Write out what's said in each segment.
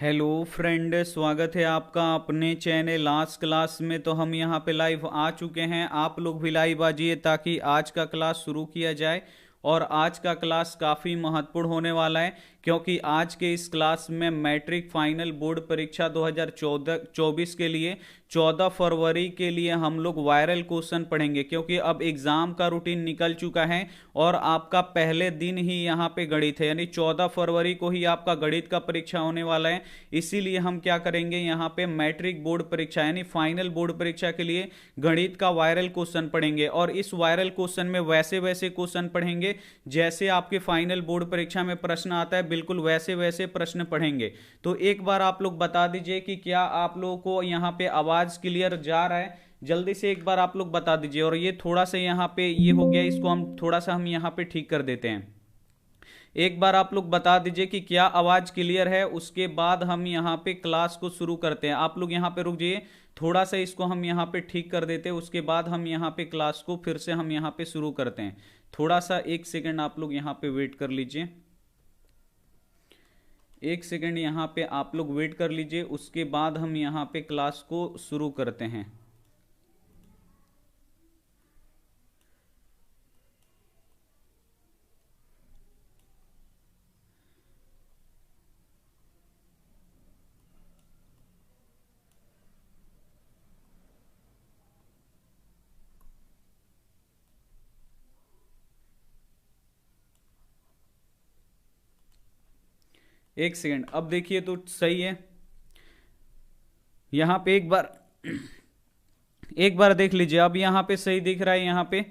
Hello friend, स्वागत है आपका अपने चैनल लास्ट क्लास में। तो हम यहाँ पे लाइव आ चुके हैं। आप लोग भी लाइव आ जाइए ताकि आज का क्लास शुरू किया जाए। और आज का क्लास काफ़ी महत्वपूर्ण होने वाला है क्योंकि आज के इस क्लास में मैट्रिक फाइनल बोर्ड परीक्षा 2024 के लिए 14 फरवरी के लिए हम लोग वायरल क्वेश्चन पढ़ेंगे, क्योंकि अब एग्ज़ाम का रूटीन निकल चुका है और आपका पहले दिन ही यहाँ पे गणित है, यानी 14 फरवरी को ही आपका गणित का परीक्षा होने वाला है। इसीलिए हम क्या करेंगे, यहाँ पे मैट्रिक बोर्ड परीक्षा यानी फाइनल बोर्ड परीक्षा के लिए गणित का वायरल क्वेश्चन पढ़ेंगे। और इस वायरल क्वेश्चन में वैसे वैसे क्वेश्चन पढ़ेंगे जैसे आपके फाइनल बोर्ड परीक्षा में प्रश्न आता है, बिल्कुल वैसे वैसे प्रश्न पढ़ेंगे। तो एक बार आप लोग बता दीजिए कि क्या आप लोगों को यहाँ पे आवाज क्लियर जा रहा है। जल्दी से एक बार आप लोग बता दीजिए। और ये थोड़ा सा यहाँ पे ये हो गया, इसको हम थोड़ा सा यहाँ पे ठीक कर देते हैं। एक बार आप लोग बता दीजिए कि क्या आवाज क्लियर है, उसके बाद हम यहाँ पे क्लास को शुरू करते हैं। आप लोग यहाँ पे रुक जाइए, थोड़ा सा इसको हम यहाँ पे ठीक कर देते हैं, उसके बाद हम यहाँ पे क्लास को फिर से हम यहाँ पे शुरू करते हैं। थोड़ा सा एक सेकंड आप लोग यहाँ पे वेट कर लीजिए। एक सेकंड यहाँ पे आप लोग वेट कर लीजिए, उसके बाद हम यहाँ पे क्लास को शुरू करते हैं। एक सेकंड, अब देखिए तो सही है। यहाँ पे एक बार देख लीजिए, अब यहाँ पे सही दिख रहा है यहाँ पे।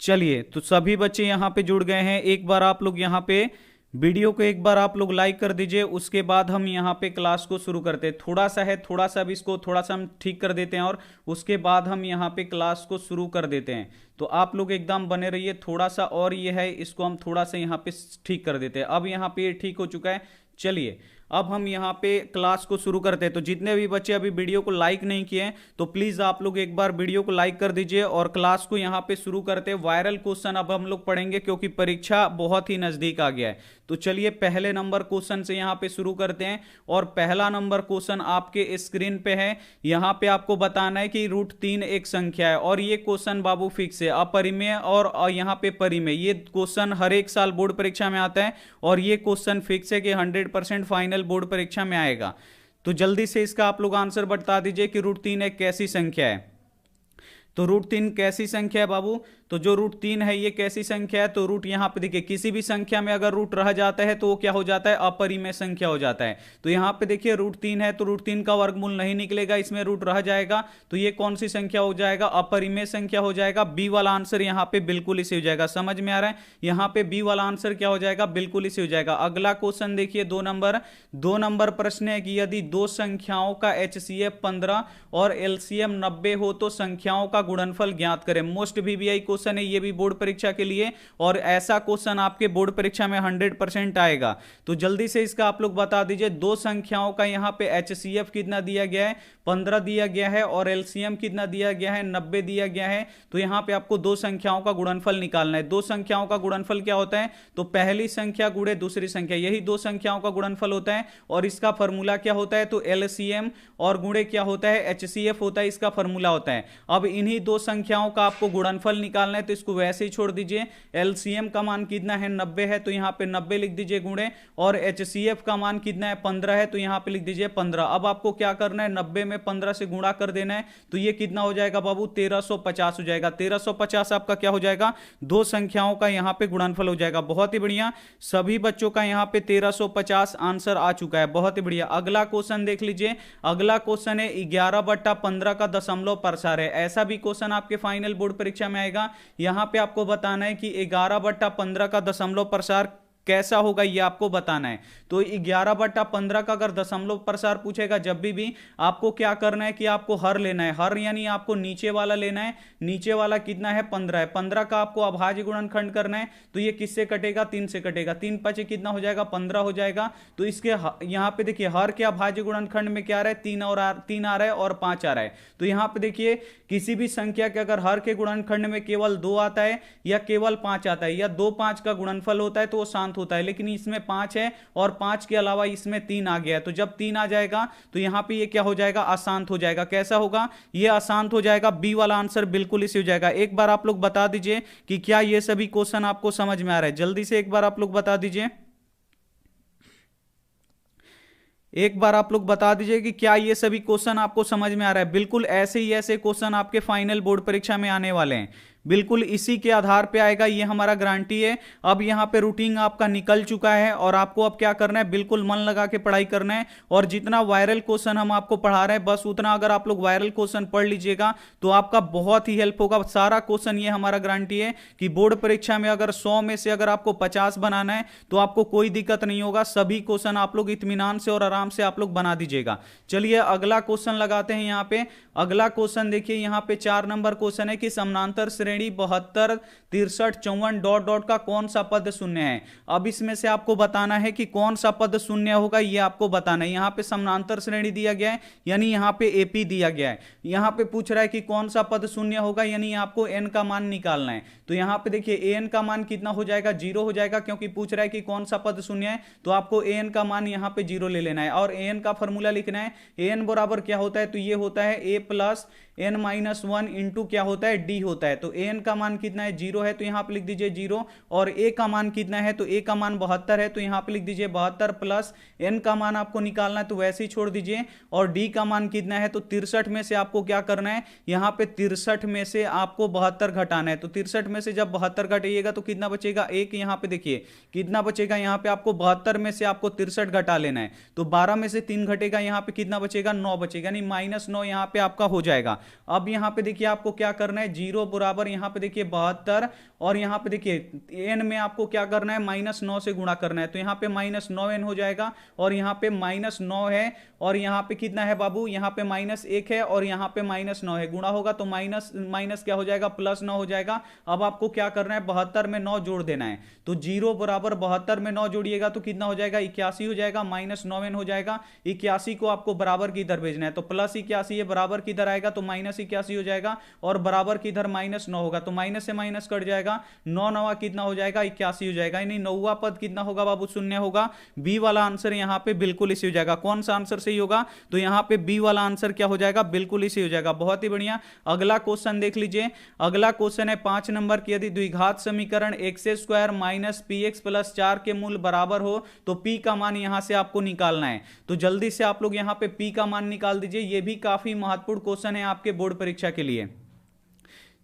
चलिए, तो सभी बच्चे यहाँ पे जुड़ गए हैं। एक बार आप लोग यहाँ पे वीडियो को एक बार आप लोग लाइक कर दीजिए, उसके बाद हम यहाँ पे क्लास को शुरू करते हैं। थोड़ा सा है, थोड़ा सा भी इसको थोड़ा सा हम ठीक कर देते हैं और उसके बाद हम यहाँ पे क्लास को शुरू कर देते हैं। तो आप लोग एकदम बने रहिए। थोड़ा सा और ये है, इसको हम थोड़ा सा यहाँ पे ठीक कर देते हैं। अब यहाँ पे ये ठीक हो चुका है। चलिए, अब हम यहाँ पे क्लास को शुरू करते हैं। तो जितने भी बच्चे अभी वीडियो को लाइक नहीं किए हैं तो प्लीज आप लोग एक बार वीडियो को लाइक कर दीजिए और क्लास को यहाँ पे शुरू करते हैं। वायरल क्वेश्चन अब हम लोग पढ़ेंगे क्योंकि परीक्षा बहुत ही नजदीक आ गया है। तो चलिए पहले नंबर क्वेश्चन से यहाँ पे शुरू करते हैं। और पहला नंबर क्वेश्चन आपके स्क्रीन पे है। यहाँ पे आपको बताना है कि √3 एक संख्या है और ये क्वेश्चन बाबू फिक्स है, अपरिमेय और यहाँ पे परिमेय। ये क्वेश्चन हर एक साल बोर्ड परीक्षा में आता है और ये क्वेश्चन फिक्स है कि 100% फाइनल बोर्ड परीक्षा में आएगा। तो जल्दी से इसका आप लोग आंसर बता दीजिए कि √3 एक कैसी संख्या है। तो √3 कैसी संख्या है बाबू? तो जो √3 है ये कैसी संख्या है? तो रूट यहाँ पे देखिए, किसी भी संख्या में अगर रूट रह जाता है तो वो क्या हो जाता है? अपरिमेय संख्या हो जाता है। तो यहाँ पे देखिए √3 है तो √3 का वर्गमूल नहीं निकलेगा, इसमें रूट रह जाएगा। तो ये कौन सी संख्या हो जाएगा? अपरिमेय संख्या हो जाएगा। बी वाला आंसर यहाँ पे बिल्कुल इसी हो जाएगा। समझ में आ रहा है? यहाँ पे बी वाला आंसर क्या हो जाएगा? बिल्कुल इसी हो जाएगा। अगला क्वेश्चन देखिए, 2 नंबर प्रश्न है कि यदि दो संख्याओं का HCF 15 और LCM 90 हो तो संख्याओं का गुणनफल ज्ञात करें। मोस्ट VBI क्वेश्चन है ये भी बोर्ड परीक्षा के लिए, और ऐसा क्वेश्चन आपके बोर्ड परीक्षा में 100% आएगा। तो जल्दी से इसका आप लोग बता दीजिए। दो संख्याओं का यहाँ पे HCF कितना दिया गया है? 15 दिया गया है और LCM कितना दिया गया है? 90 दिया गया है। तो यहाँ पे आपको दो संख्याओं का गुणनफल निकालना है। दो संख्याओं का गुणनफल क्या होता है? तो पहली संख्या गुणे दूसरी संख्या, यही दो संख्याओं का गुणनफल होता है। और इसका फॉर्मूला क्या होता है? तो LCM और गुणे क्या होता है? HCF होता है, इसका फॉर्मूला होता है। अब इन्हीं दो संख्याओं का आपको गुणनफल निकालना है, तो इसको वैसे ही छोड़ दीजिए। LCM का मान कितना है? 90 है, तो यहाँ पे 90 लिख दीजिए गुणे, और HCF का मान कितना है? 15 है, तो यहाँ पे लिख दीजिए 15। अब आपको क्या करना है? 90 में 15 से गुणा कर देना है। तो ये कितना हो जाएगा बाबू? 1350 हो जाएगा। 1350 आपका क्या हो जाएगा? दो संख्याओं का यहाँ पे गुणनफल हो जाएगा। बहुत ही बढ़िया, सभी बच्चों का यहाँ पे 1350 आंसर आ चुका है। बहुत ही बढ़िया। अगला क्वेश्चन देख लीजिए। अगला क्वेश्चन है 11/15 का दशमलव प्रसार है। ऐसा भी क्वेश्चन आपके फाइनल बोर्ड परीक्षा में आएगा। यहां पे आपको बताना है कि 11/15 का दशमलव प्रसार कैसा होगा, ये आपको बताना है। तो 11/15 का अगर दशमलव प्रसार पूछेगा जब भी आपको क्या करना है कि आपको हर लेना है। हर यानी आपको नीचे वाला लेना है। नीचे वाला कितना है? 15 है। 15 का आपको अभाज्य गुणनखंड करना है। तो ये किससे कटेगा? 3 से कटेगा। 3 5 कितना हो जाएगा? 15 हो जाएगा। तो इसके यहाँ पे देखिए हर के अभाज्य गुणनखंड में क्या आ रहा है? 3 आ रहा है और 5 आ रहा है। तो यहाँ पे देखिए किसी भी संख्या के अगर हर के गुणनखंड में केवल 2 आता है या केवल 5 आता है या 2 5 का गुणनफल होता है तो वो अशांत होता है, लेकिन इसमें 5 है और 5 के अलावा इसमें 3 आ गया है, तो जब 3 आ जाएगा तो यहां पे ये क्या हो जाएगा, अशांत हो जाएगा। कैसा होगा, ये अशांत हो जाएगा। बी वाला आंसर बिल्कुल इसी हो जाएगा। एक बार आप लोग बता दीजिए कि क्या ये सभी क्वेश्चन आपको समझ में आ रहा है, जल्दी से एक बार आप लोग बता दीजिए। एक बार आप लोग बता दीजिए कि क्या ये सभी क्वेश्चन आपको समझ में आ रहा है। बिल्कुल ऐसे ही ऐसे क्वेश्चन आपके फाइनल बोर्ड परीक्षा में आने वाले हैं, बिल्कुल इसी के आधार पे आएगा, ये हमारा गारंटी है। अब यहाँ पे रूटीन आपका निकल चुका है और आपको अब क्या करना है, बिल्कुल मन लगा के पढ़ाई करना है। और जितना वायरल क्वेश्चन हम आपको पढ़ा रहे हैं, बस उतना अगर आप लोग वायरल क्वेश्चन पढ़ लीजिएगा तो आपका बहुत ही हेल्प होगा। सारा क्वेश्चन ये हमारा गारंटी है कि बोर्ड परीक्षा में अगर 100 में से अगर आपको 50 बनाना है तो आपको कोई दिक्कत नहीं होगा। सभी क्वेश्चन आप लोग इत्मीनान से और आराम से आप लोग बना दीजिएगा। चलिए अगला क्वेश्चन लगाते हैं। यहाँ पे अगला क्वेश्चन देखिए, यहाँ पे 4 नंबर क्वेश्चन है कि समानांतर श्रेणी 72, 63, 54 डॉट डॉट का कौन सा पद शून्य है। अब इसमें से आपको बताना है कि कौन सा पद शून्य होगा, ये आपको बताना है। यहाँ पे समानांतर श्रेणी दिया गया है, यानी यहाँ पे एपी दिया गया है। यहाँ पे पूछ रहा है कि कौन सा पद शून्य होगा, यानी आपको एन का मान निकालना है। तो यहाँ पे देखिए एन का मान कितना हो जाएगा, 0 हो जाएगा, क्योंकि पूछ रहा है कि कौन सा पद शून्य है। तो आपको एन का मान यहाँ पे 0 ले लेना है और एन का फॉर्मूला लिखना है। एन बराबर क्या होता है, तो ये होता है ए प्लस एन माइनस 1 इंटू क्या होता है, डी होता है। तो एन का मान कितना है, 0 है, तो यहां पे लिख दीजिए 0। और ए का मान कितना है, तो ए का मान 72 है, तो यहां पे लिख दीजिए 72 प्लस एन का मान आपको निकालना है तो वैसे ही छोड़ दीजिए। और डी का मान कितना है, तो 63 में से आपको क्या करना है, यहां पे 63 में से आपको 72 घटाना है। तो 63 में से जब 72 घटाइएगा तो कितना बचेगा, एक। यहां पे देखिए कितना बचेगा, यहां पे आपको 72 में से आपको 63 घटा लेना है। तो 12 में से 3 घटेगा, यहां पे कितना बचेगा, 9 बचेगा, यानी -9 यहां पे आपका हो जाएगा। अब यहां पे देखिए आपको क्या करना है, 0 बराबर यहां पे देखिए 72 और यहां पे देखिए एन में आपको क्या करना है, -9 से गुणा करना है। तो यहां पे -9n हो जाएगा और यहां पे -9 है और यहां पे कितना है बाबू, यहां पे -1 है और यहां पे -9 है। गुणा होगा तो माइनस माइनस क्या हो जाएगा, +9 हो जाएगा। अब आपको क्या करना है, 72 में 9 जोड़ देना है। तो 0 बराबर 72 में 9 जोड़िएगा तो कितना हो जाएगा, 81 हो जाएगा, -9n हो जाएगा। 81 को आपको बराबर की इधर भेजना है, तो +81 ये बराबर की इधर आएगा तो -81 हो जाएगा और बराबर की इधर -9 होगा, तो माइनस से माइनस कट जाएगा। 9 9 कितना हो जाएगा, 81 हो जाएगा, यानी 9वां पद कितना होगा बाबू, शून्य होगा। बी वाला आंसर यहां पे बिल्कुल इसी हो जाएगा। कौन सा आंसर सही होगा, तो यहां पे बी वाला आंसर क्या हो जाएगा, बिल्कुल इसी हो जाएगा। बहुत ही बढ़िया। अगला क्वेश्चन देख लीजिए। अगला क्वेश्चन है 5 नंबर की, यदि द्विघात समीकरण x² माइनस px प्लस 4 के मूल बराबर हो तो p का मान यहां से आपको निकालना है। तो जल्दी से आप लोग यहां पे p का मान निकाल दीजिए। यह भी काफी महत्वपूर्ण क्वेश्चन है आपके बोर्ड परीक्षा के लिए।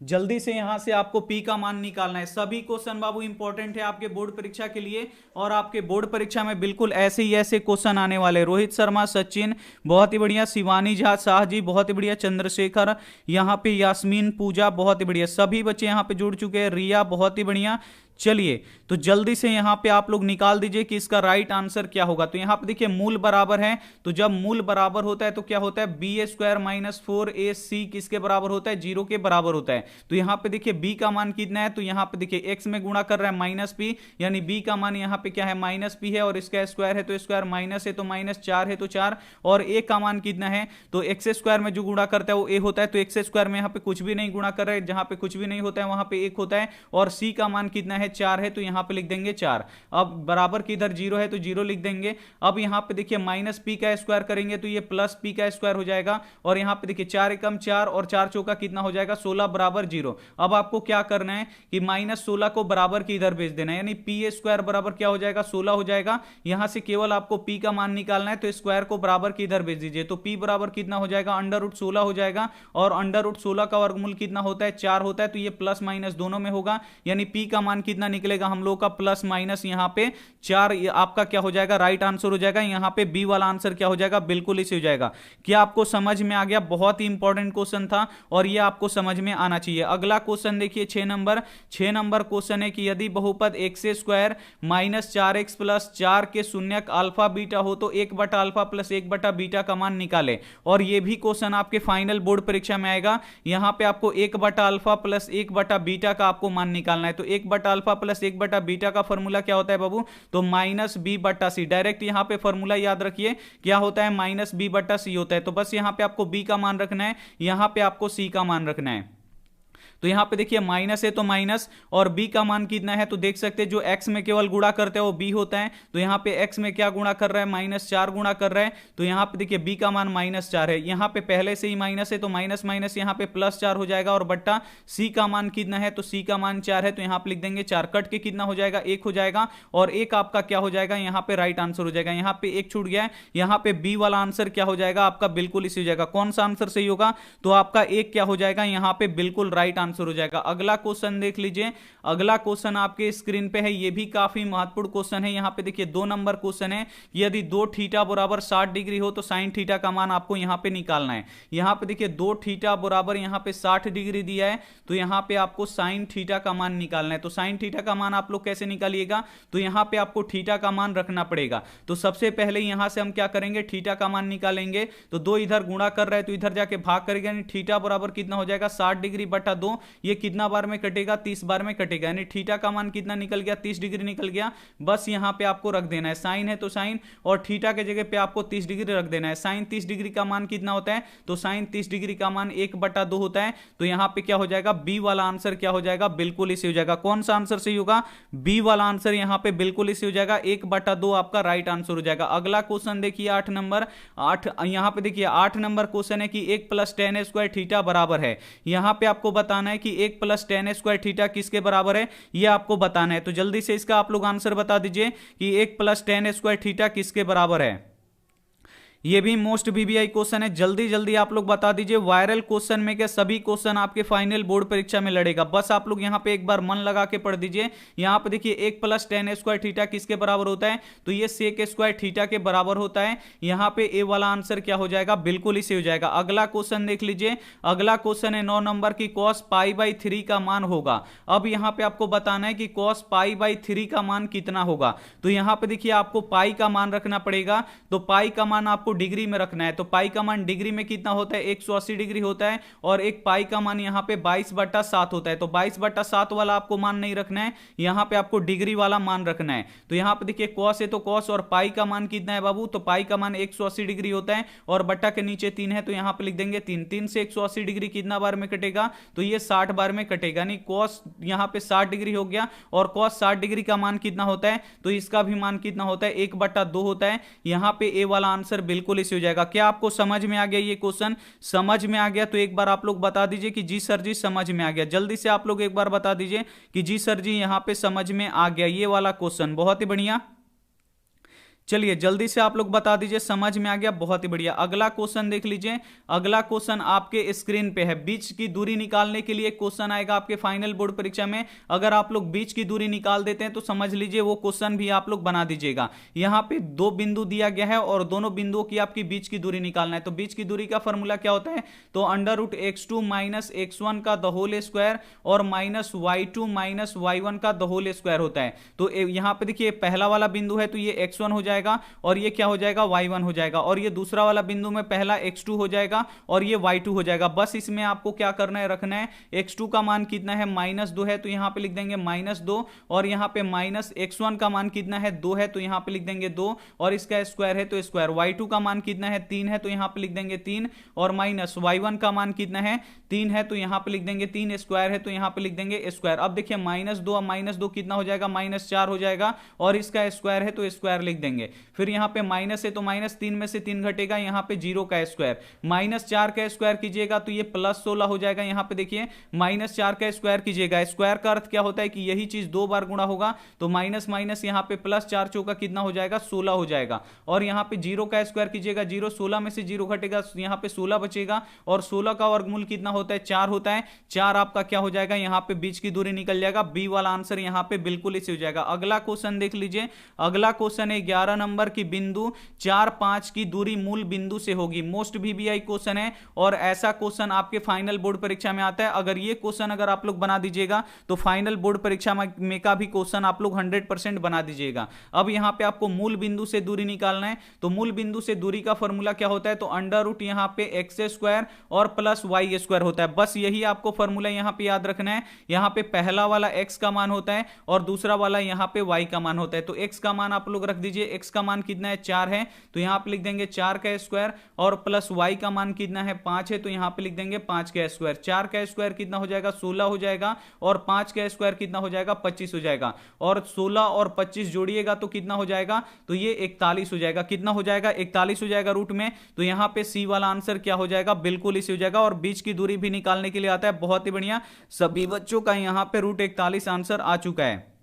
जल्दी से यहां से आपको p का मान निकालना है। सभी क्वेश्चन बाबू इंपॉर्टेंट है आपके बोर्ड परीक्षा के लिए और आपके बोर्ड परीक्षा में बिल्कुल ऐसे ही ऐसे क्वेश्चन आने वाले। रोहित शर्मा, सचिन बहुत ही बढ़िया, शिवानी झा, शाह जी बहुत ही बढ़िया, चंद्रशेखर, यहाँ पे यास्मीन, पूजा बहुत ही बढ़िया, सभी बच्चे यहाँ पे जुड़ चुके हैं, रिया बहुत ही बढ़िया। चलिए तो जल्दी से यहां पे आप लोग निकाल दीजिए कि इसका राइट आंसर क्या होगा। तो यहां पे देखिए मूल बराबर है, तो जब मूल बराबर होता है तो क्या होता है, b² माइनस 4ac किसके बराबर होता है, 0 के बराबर होता है। तो यहां पे देखिए b का मान कितना है, तो यहां पे देखिए x में गुणा कर रहा है -p, यानी b का मान यहां पे क्या है, -p है और इसका स्क्वायर है तो स्क्वायर, माइनस है तो -4 है तो 4, और a का मान कितना है, तो x² में जो गुणा करता है वो a होता है, तो x² में यहां पे कुछ भी नहीं गुणा कर रहा है, जहां पे कुछ भी नहीं होता है वहां पे 1 होता है। और c का मान कितना है, 4 है, तो यहां पे लिख देंगे 4। अब बराबर की इधर 0 है तो 0 लिख देंगे। अब यहां पे देखिए -p का स्क्वायर करेंगे तो ये +p का स्क्वायर हो जाएगा। और यहां पे देखिए 4 एकम 4 और 4 चौका कितना हो जाएगा, 16 बराबर 0। अब आपको क्या करना है कि -16 को बराबर की इधर भेज देना है, यानी p² बराबर क्या हो जाएगा, 16 हो जाएगा। यहां से केवल आपको p का मान निकालना है, तो स्क्वायर को बराबर की इधर भेज दीजिए। तो p बराबर कितना हो जाएगा, √16 हो जाएगा। और √16 का वर्गमूल कितना होता है, 4 होता है, तो ये प्लस माइनस दोनों में होगा, यानी p का मान कितना निकलेगा हम लोग का, प्लस माइनस यहां पे 4, आपका क्या हो जाएगा, राइट आंसर हो जाएगा। यहां पे बी वाला आंसर क्या हो जाएगा, बिल्कुल इसी हो जाएगा। क्या आपको समझ में आ गया, बहुत ही इंपॉर्टेंट क्वेश्चन था और ये आपको समझ में आना चाहिए। अगला क्वेश्चन देखिए 6 नंबर क्वेश्चन है कि यदि बहुपद x² माइनस 4x प्लस 4 के शून्यक अल्फा बीटा हो तो 1/α प्लस 1/β का मान निकाले। और ये भी क्वेश्चन आपके फाइनल बोर्ड परीक्षा में आएगा। यहां पे आपको 1/α प्लस 1/β का आपको मान निकालना है। तो 1/α प्लस 1/β का फॉर्मूला क्या होता है बाबू, तो -b/c। डायरेक्ट यहां पे फॉर्मूला याद रखिए, क्या होता है, -b/c होता है। तो बस यहां पे आपको b का मान रखना है, यहां पे आपको c का मान रखना है। तो यहाँ पे देखिए माइनस है तो माइनस, और b का मान कितना है तो देख सकते हैं जो x में केवल गुणा करते हैं वो b होता है, तो यहाँ पे x में क्या गुणा कर रहा है, -4 गुणा कर रहा है, तो यहाँ पे देखिए b का मान -4 है, यहाँ पे पहले से ही माइनस है तो माइनस माइनस यहाँ पे +4 हो जाएगा, और बट्टा c का मान कितना है तो c का मान 4 है, तो यहाँ पे लिख देंगे 4, कट के कितना हो जाएगा 1 हो जाएगा, और 1 आपका क्या हो जाएगा यहाँ पे राइट आंसर हो जाएगा। यहाँ पे 1 छूट गया है, यहाँ पे b वाला आंसर क्या हो जाएगा आपका बिल्कुल इसी हो जाएगा। कौन सा आंसर सही होगा तो आपका 1 क्या हो जाएगा यहाँ पे बिल्कुल राइट आंसर हो जाएगा। अगला क्वेश्चन देख लीजिए, अगला क्वेश्चन आपके स्क्रीन पे है, ये भी काफी महत्वपूर्ण क्वेश्चन है। यहाँ पे देखिए 2 नंबर क्वेश्चन है, यदि 2 थीटा बराबर 60 डिग्री हो तो साइन थीटा का मान आपको यहाँ पे निकालना है। यहाँ पे देखिए 2 थीटा बराबर यहाँ पे 60 डिग्री दिया है, तो यहाँ पे आपको साइन थीटा का मान निकालना है। तो साइन थीटा का मान आप लोग कैसे निकालिएगा, तो यहाँ पे आपको थीटा का मान रखना पड़ेगा। तो सबसे पहले यहाँ से हम क्या करेंगे, थीटा का मान निकालेंगे, तो 2 इधर गुणा कर रहे हैं तो इधर जाके भाग करेगा, यानी थीटा बराबर कितना हो जाएगा 60 डिग्री बटा 2, ये कितना बार में कटेगा 30 बार में कटेगा, यानी थीटा का मान कितना निकल गया 30 डिग्री निकल गया। बस यहाँ पे आपको रख देना है, साइन है तो साइन, और थीटा के जगह पे आपको 30 डिग्री रख देना है। साइन 30 डिग्री का मान कितना होता है तो साइन 30 डिग्री का मान 1/2 होता है, तो यहाँ पे क्या हो जाएगा बी वाला आंसर क्या हो जाएगा बिल्कुल इसी हो जाएगा। कौन सा आंसर सही होगा, बी वाला आंसर यहाँ पे बिल्कुल इसी हो जाएगा, 1/2 आपका राइट आंसर हो जाएगा। अगला क्वेश्चन देखिए 8 नंबर, 8 यहाँ पे देखिए 8 नंबर क्वेश्चन है कि 1 + tan स्क्वायर थीटा बराबर है। यहाँ पे आपको बताना है कि 1 + tan स्क्वायर थीटा किसके बराबर है, ये आपको बताना है। तो जल्दी से इसका आप लोग आंसर बता दीजिए कि 1 + tan स्क्वायर थीटा किसके बराबर है। ये भी मोस्ट बीबीआई क्वेश्चन है, जल्दी जल्दी आप लोग बता दीजिए। वायरल क्वेश्चन में के सभी क्वेश्चन आपके फाइनल बोर्ड परीक्षा में लड़ेगा, बस आप लोग यहाँ पे एक बार मन लगा के पढ़ दीजिए। यहाँ पे देखिए 1 + tan स्क्वायर थीटा किसके बराबर होता है, तो ये sec स्क्वायर थीटा के बराबर होता है। यहाँ पे ए वाला आंसर क्या हो जाएगा बिल्कुल इसे हो जाएगा। अगला क्वेश्चन देख लीजिए, अगला क्वेश्चन है 9 नंबर की cos π/3 का मान होगा। अब यहाँ पे आपको बताना है कि cos π/3 का मान कितना होगा, तो यहाँ पे देखिए आपको पाई का मान रखना पड़ेगा, तो पाई का मान आपको डिग्री में रखना है। तो पाई का मान डिग्री में कितना होता है 180 डिग्री होता है, और एक पाई का मान यहाँ पे 22/7 होता है। तो 22/7 वाला आपको मान नहीं रखना है, यहाँ पे आपको डिग्री वाला मान रखना है। तो यहाँ पे देखिए cos है तो cos, और पाई का मान कितना है बाबू, तो पाई का मान 180 डिग्री होता है, और बट्टा के नीचे 3 है तो यहाँ पे लिख देंगे 3। 3 से 180 डिग्री कितना बार में कटेगा, तो ये 60 बार में कटेगा, यानी cos यहाँ पे 60 डिग्री हो गया, और cos 60 डिग्री का मान कितना होता है, तो इसका भी मान कितना होता है 1/2 होता है। यहाँ पे ए वाला आंसर बिल्कुल इसी हो जाएगा। क्या आपको समझ में आ गया, ये क्वेश्चन समझ में आ गया तो एक बार आप लोग बता दीजिए कि जी सर जी समझ में आ गया। जल्दी से आप लोग एक बार बता दीजिए कि जी सर जी यहाँ पे समझ में आ गया ये वाला क्वेश्चन। बहुत ही बढ़िया, चलिए जल्दी से आप लोग बता दीजिए समझ में आ गया, बहुत ही बढ़िया। अगला क्वेश्चन देख लीजिए, अगला क्वेश्चन आपके स्क्रीन पे है। बीच की दूरी निकालने के लिए क्वेश्चन आएगा आपके फाइनल बोर्ड परीक्षा में। अगर आप लोग बीच की दूरी निकाल देते हैं तो समझ लीजिए वो क्वेश्चन भी आप लोग बना दीजिएगा। यहाँ पे 2 बिंदु दिया गया है और दोनों बिंदुओं की आपकी बीच की दूरी निकालना है। तो बीच की दूरी का फॉर्मूला क्या होता है, तो √(x2 - x1) का द होल स्क्वायर और -y2 - y1 का द होल स्क्वायर होता है। तो यहाँ पे देखिए पहला वाला बिंदु है तो ये x1 हो जाएगा, और ये क्या हो जाएगा y1 हो जाएगा, और ये दूसरा वाला बिंदु में पहला x2 हो जाएगा और ये y2 हो जाएगा। बस इसमें आपको क्या करना है, रखना है x2 का मान कितना है -2 है, तो यहां पे लिख देंगे -2, और यहां पे -x1 का मान कितना है 2 है, तो यहां पे लिख देंगे 2, और इसका स्क्वायर है तो स्क्वायर। y2 का मान कितना है 3 है, तो यहां पे लिख देंगे 3, और -y1 का मान कितना है 3 है, तो यहां पे लिख देंगे 3, स्क्वायर है तो यहां पे लिख देंगे स्क्वायर। अब देखिए -2 कितना हो जाएगा -4 हो जाएगा, और इसका स्क्वायर है तो स्क्वायर लिख देंगे। फिर यहाँ पे माइनस है तो -3 में से 3 घटेगा, यहाँ पे 0 का स्क्वायर, -4 का स्क्वायर कीजिएगा तो ये +16 हो जाएगा। यहाँ पे देखिए -4 का स्क्वायर कीजिएगा, स्क्वायर का अर्थ क्या होता है कि यही चीज 2 बार गुणा होगा, तो माइनस माइनस यहाँ पे +4 चौका कितना हो जाएगा 16 हो जाएगा। और यहाँ पे 0 का स्क्वायर कीजिएगा, 0 16 में से 0 घटेगा, यहाँ पे 16 बचेगा, और 16 का वर्गमूल कितना होता है 4 होता है। 4 आपका क्या हो जाएगा, यहाँ पे बीच की दूरी निकल जाएगा, बी वाला आंसर यहाँ पे बिल्कुल इसी हो जाएगा। अगला क्वेश्चन देख लीजिए, अगला क्वेश्चन है 11 नंबर की बिंदु 4 5 की दूरी मूल बिंदु से होगी। मोस्ट बीबीआई क्वेश्चन है, और ऐसा क्वेश्चन आपके फाइनल बोर्ड परीक्षा में आता है। अगर ये क्वेश्चन अगर आप लोग बना दीजिएगा तो फाइनल बोर्ड परीक्षा में का भी क्वेश्चन आप लोग 100% बना दीजिएगा। अब यहां पे आपको मूल बिंदु से दूरी निकालना है, तो मूल बिंदु से दूरी का फॉर्मूला क्या होता है, तो √ यहां पे x² और +y² होता है। बस यही आपको फॉर्मूला यहां पे याद रखना है। यहां पे पहला वाला x का मान होता है और दूसरा वाला यहां पे y का मान होता है। तो x का मान आप लोग रख दीजिए, x का मान कितना है 4 है तो यहां पे लिख देंगे 4 का स्क्वायर, और प्लस y का मान कितना है 5 है तो यहां पे लिख देंगे 5 का स्क्वायर। 4 का स्क्वायर कितना हो जाएगा 16 हो जाएगा, और 5 का स्क्वायर कितना हो जाएगा 25 हो जाएगा, और 16 और 25 जोड़िएगा तो कितना हो जाएगा, तो ये 41 हो जाएगा। कितना हो जाएगा 41 हो जाएगा रूट में। तो यहां पे सी वाला आंसर क्या हो जाएगा, बिल्कुल इसी हो जाएगा। और बीच की दूरी भी निकालने के लिए आता है, बहुत ही बढ़िया। सभी बच्चों का यहां पे रूट 41 आंसर आ चुका है।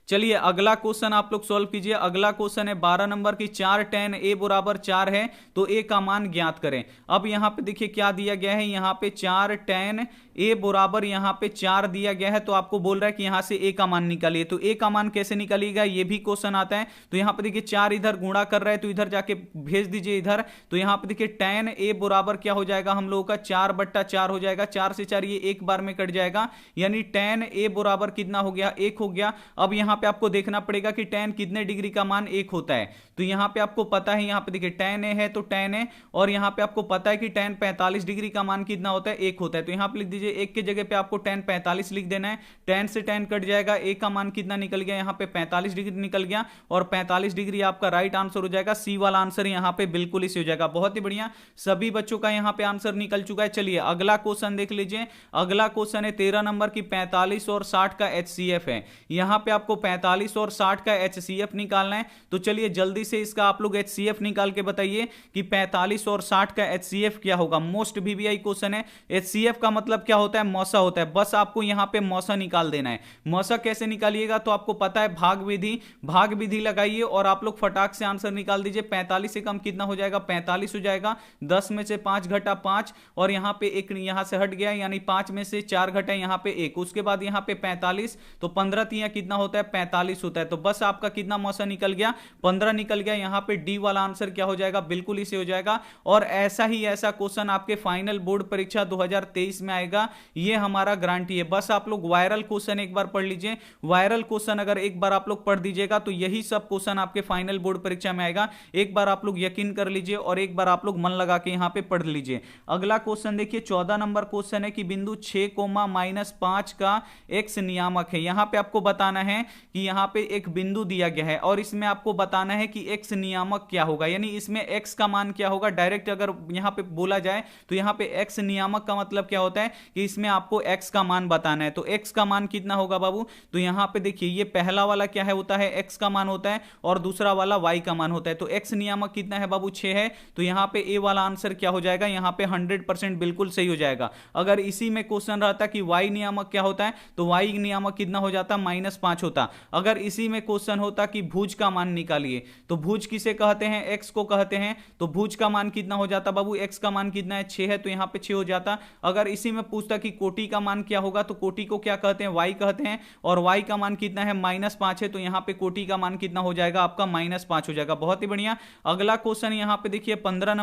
चलिए अगला क्वेश्चन आप लोग सॉल्व कीजिए। अगला क्वेश्चन है 12 नंबर की 4 tan a बराबर 4 है तो a का मान ज्ञात करें। अब यहां पे देखिए क्या दिया गया है, यहां पे 4 tan a बराबर यहां पे 4 दिया गया है, तो आपको बोल रहा है कि यहां से a का मान निकालिए। तो a का मान कैसे निकालिएगा, ये भी क्वेश्चन आता है। तो यहां पे देखिए 4 इधर गुणा कर रहा है तो इधर जाके भेज दीजिए इधर। तो यहां पे देखिए tan a बराबर क्या हो जाएगा हम लोगों का 4/4 हो जाएगा। 4 से 4 ये एक बार में कट जाएगा, यानी tan a बराबर कितना हो गया 1 हो गया। अब यहां पे आपको देखना पड़ेगा कि tan कितने डिग्री का मान 1 होता है। तो यहां पे आपको पता है, यहां पे देखिए tan a है तो tan a, और यहां पे आपको पता है कि tan 45 डिग्री का मान कितना होता है 1 होता है। तो यहां पे लिख दीजिए 1 के जगह पे आपको tan 45 लिख देना है। tan से tan कट जाएगा, a का मान कितना निकल गया यहां पे 45 डिग्री निकल गया, और 45 डिग्री आपका राइट आंसर हो जाएगा। सी वाला आंसर यहां पे बिल्कुल इसी हो जाएगा। बहुत ही बढ़िया, सभी बच्चों का यहां पे आंसर निकल चुका है। चलिए अगला क्वेश्चन देख लीजिए। अगला क्वेश्चन है 13 नंबर की 45 और 60 का HCF है। यहां पे आपको 45 और 60 का HCF निकालना है। तो चलिए जल्दी से इसका आप लोग HCF निकाल के बताइए कि 45 और 60 का HCF क्या होगा। मोस्ट VVI क्वेश्चन है। HCF का मतलब क्या होता है, मौसा होता है। बस आपको यहां पे मौसा निकाल देना है। मौसा कैसे निकालिएगा, तो आपको पता है भाग विधि। भाग विधि लगाइए और आप लोग फटाक से आंसर निकाल दीजिए। 45 से कम कितना हो जाएगा 45 हो जाएगा। 10 में से 5 घटा 5, और यहां पे एक यहां से हट गया, यानी 5 में से 4 घटा यहां पे 1। उसके बाद यहां पे 45, तो 15 तिया कितना होता है 45 होता है। तो बस आपका कितना मौसा निकल गया 15 निकल गया। यहां पे डी वाला आंसर क्या हो जाएगा, बिल्कुल इसे हो जाएगा। और ऐसा ही ऐसा क्वेश्चन आपके फाइनल बोर्ड परीक्षा 2023 में आएगा, ये हमारा गारंटी है। बस आप लोग वायरल क्वेश्चन एक बार पढ़ लीजिए। वायरल क्वेश्चन अगर एक बार आप लोग पढ़ दीजिएगा तो यही सब क्वेश्चन आपके फाइनल बोर्ड परीक्षा में आएगा। एक बार आप लोग यकीन कर लीजिए और एक बार आप लोग मन लगा के यहां पे पढ़ लीजिए। अगला क्वेश्चन देखिए 14 नंबर क्वेश्चन है कि बिंदु 6, -5 का x नियामक है। यहां पे आपको बताना है कि यहां पे एक बिंदु दिया गया है और इसमें आपको बताना है कि x नियामक क्या होगा, यानी इसमें x का मान क्या होगा। डायरेक्ट अगर यहां पे बोला जाए तो यहां पे x नियामक का मतलब क्या होता है कि इसमें आपको x का मान बताना है। तो x का मान कितना होगा बाबू, तो यहां पे देखिए ये पहला वाला क्या है होता है x का मान होता है, और दूसरा वाला y का मान होता है। तो x नियामक कितना है बाबू 6 है। तो यहां पे a वाला आंसर क्या हो जाएगा, यहां पे 100% बिल्कुल सही हो जाएगा। अगर इसी में क्वेश्चन रहता कि y नियामक क्या होता है, तो y नियामक कितना हो जाता -5 होता। अगर इसी में क्वेश्चन होता कि भुज का मान निकालिए, तो भुज किसे कहते हैं, x को कहते हैं। तो भुज का मान कितना हो जाता बाबू, x का मान कितना है 6 है, तो यहां पे 6 हो जाता। अगर इसी में पूछता कि कोटि का मान क्या होगा, तो कोटि को क्या कहते हैं, y कहते हैं, और y का मान कितना है -5 है, तो यहां पे कोटि का मान कितना हो जाएगा आपका -5 हो जाएगा। बहुत ही बढ़िया। अगला क्वेश्चन यहां पे देखिए 15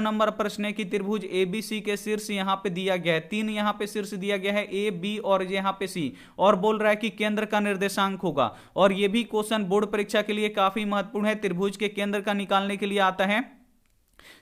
नंबर प्रश्न है कि त्रिभुज ABC के शीर्ष यहां पे दिया गया है। 3 यहां पे शीर्ष दिया गया है, A, B और यहां पे C, और बोल रहा है कि केंद्र का निर्देशांक होगा। और यह भी क्वेश्चन बोर्ड परीक्षा के लिए काफी महत्वपूर्ण है। त्रिभुज के केंद्र का निकालने के लिए आता है।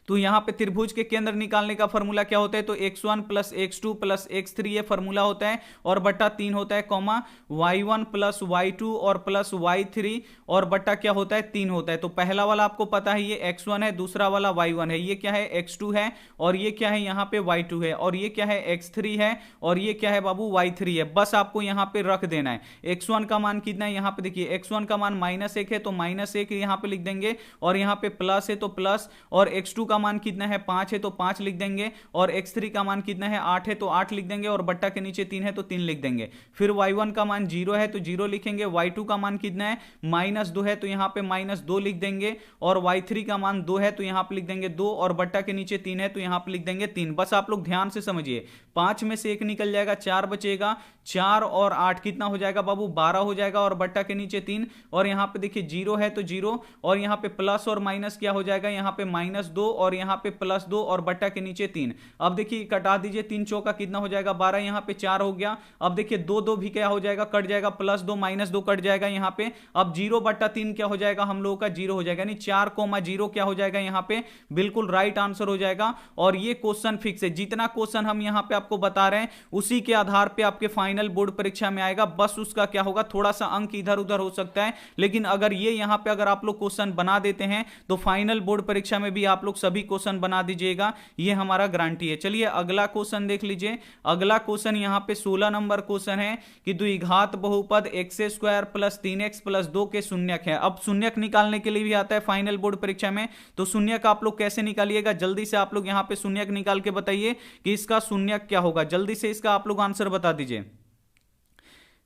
तो यहां पे त्रिभुज के केंद्र निकालने का फॉर्मूला क्या होता है, तो x1 + x2 + x3 ये फॉर्मूला होता है, और बटा 3 होता है, कॉमा y1 + y2 और प्लस y3 और बटा क्या होता है 3 होता है। तो पहला वाला आपको पता है ये x1 है, दूसरा वाला y1 है, ये क्या है x2 है, और ये क्या है यहाँ पे y2 है, और ये क्या है x3 है, और ये क्या है बाबू y3 है। बस आपको यहाँ पे रख देना है। x1 का मान कितना है, यहाँ पे देखिए x1 का मान -1 है, तो -1 यहाँ पे लिख देंगे, और यहाँ पे प्लस है तो प्लस, और x2 का मान कितना है 5 है, तो 5 लिख देंगे, और x3 का मान कितना है 8 है, तो 8 लिख देंगे, और बट्टा के नीचे 3 है तो 3 लिख देंगे। फिर y1 का मान 0 है तो 0 लिखेंगे, y2 का मान कितना है -2 है, तो यहाँ पे -2 लिख देंगे, और y3 का मान 2 है तो यहाँ पे लिख देंगे 2, और बट्टा के नीचे 3 है तो यहाँ पे लिख देंगे 3। बस आप लोग ध्यान से समझिए, 5 में से 1 निकल जाएगा, 4 बचेगा, 4 और 8 कितना हो जाएगा बाबू 12 हो जाएगा, और बट्टा के नीचे 3, और यहाँ पे देखिए 0 है तो 0, और यहाँ पे प्लस और माइनस क्या हो जाएगा, यहाँ पे -2 और यहाँ पे +2 और बट्टा के नीचे 3। अब देखिए कटा दीजिए, 3 चौका कितना हो जाएगा 12, यहाँ पे 4 हो गया। अब देखिए 2 2 भी क्या हो जाएगा, कट जाएगा, +2 -2 कट जाएगा यहाँ पे। अब 0/3 क्या हो जाएगा हम लोगों का, 0 हो जाएगा, यानी 4,0 क्या हो जाएगा यहाँ पे, बिल्कुल राइट आंसर हो जाएगा। और ये क्वेश्चन फिक्स है, जितना क्वेश्चन हम यहाँ पे आपको बता रहे हैं उसी के आधार पे आपके फाइनल बोर्ड परीक्षा में आएगा। बस उसका क्या होगा, थोड़ा सा अंक इधर उधर हो सकता है, लेकिन अगर ये यहाँ पे अगर आप लोग क्वेश्चन बना देते हैं तो फाइनल बोर्ड परीक्षा में भी आप लोग सभी क्वेश्चन बना दीजिएगा, ये हमारा गारंटी है। चलिए अगला क्वेश्चन देख लीजिए। अगला क्वेश्चन यहाँ पे 16 नंबर क्वेश्चन है कि द्विघात बहुपद x² + 3x + 2 के शून्यक है। अब शून्यक निकालने के लिए भी आता है फाइनल बोर्ड परीक्षा में, तो शून्यक आप लोग कैसे निकालिएगा, जल्दी से आप लोग यहाँ पे शून्यक निकाल के बताइए कि इसका शून्यक क्या होगा। जल्दी से इसका आप लोग आंसर बता दीजिए,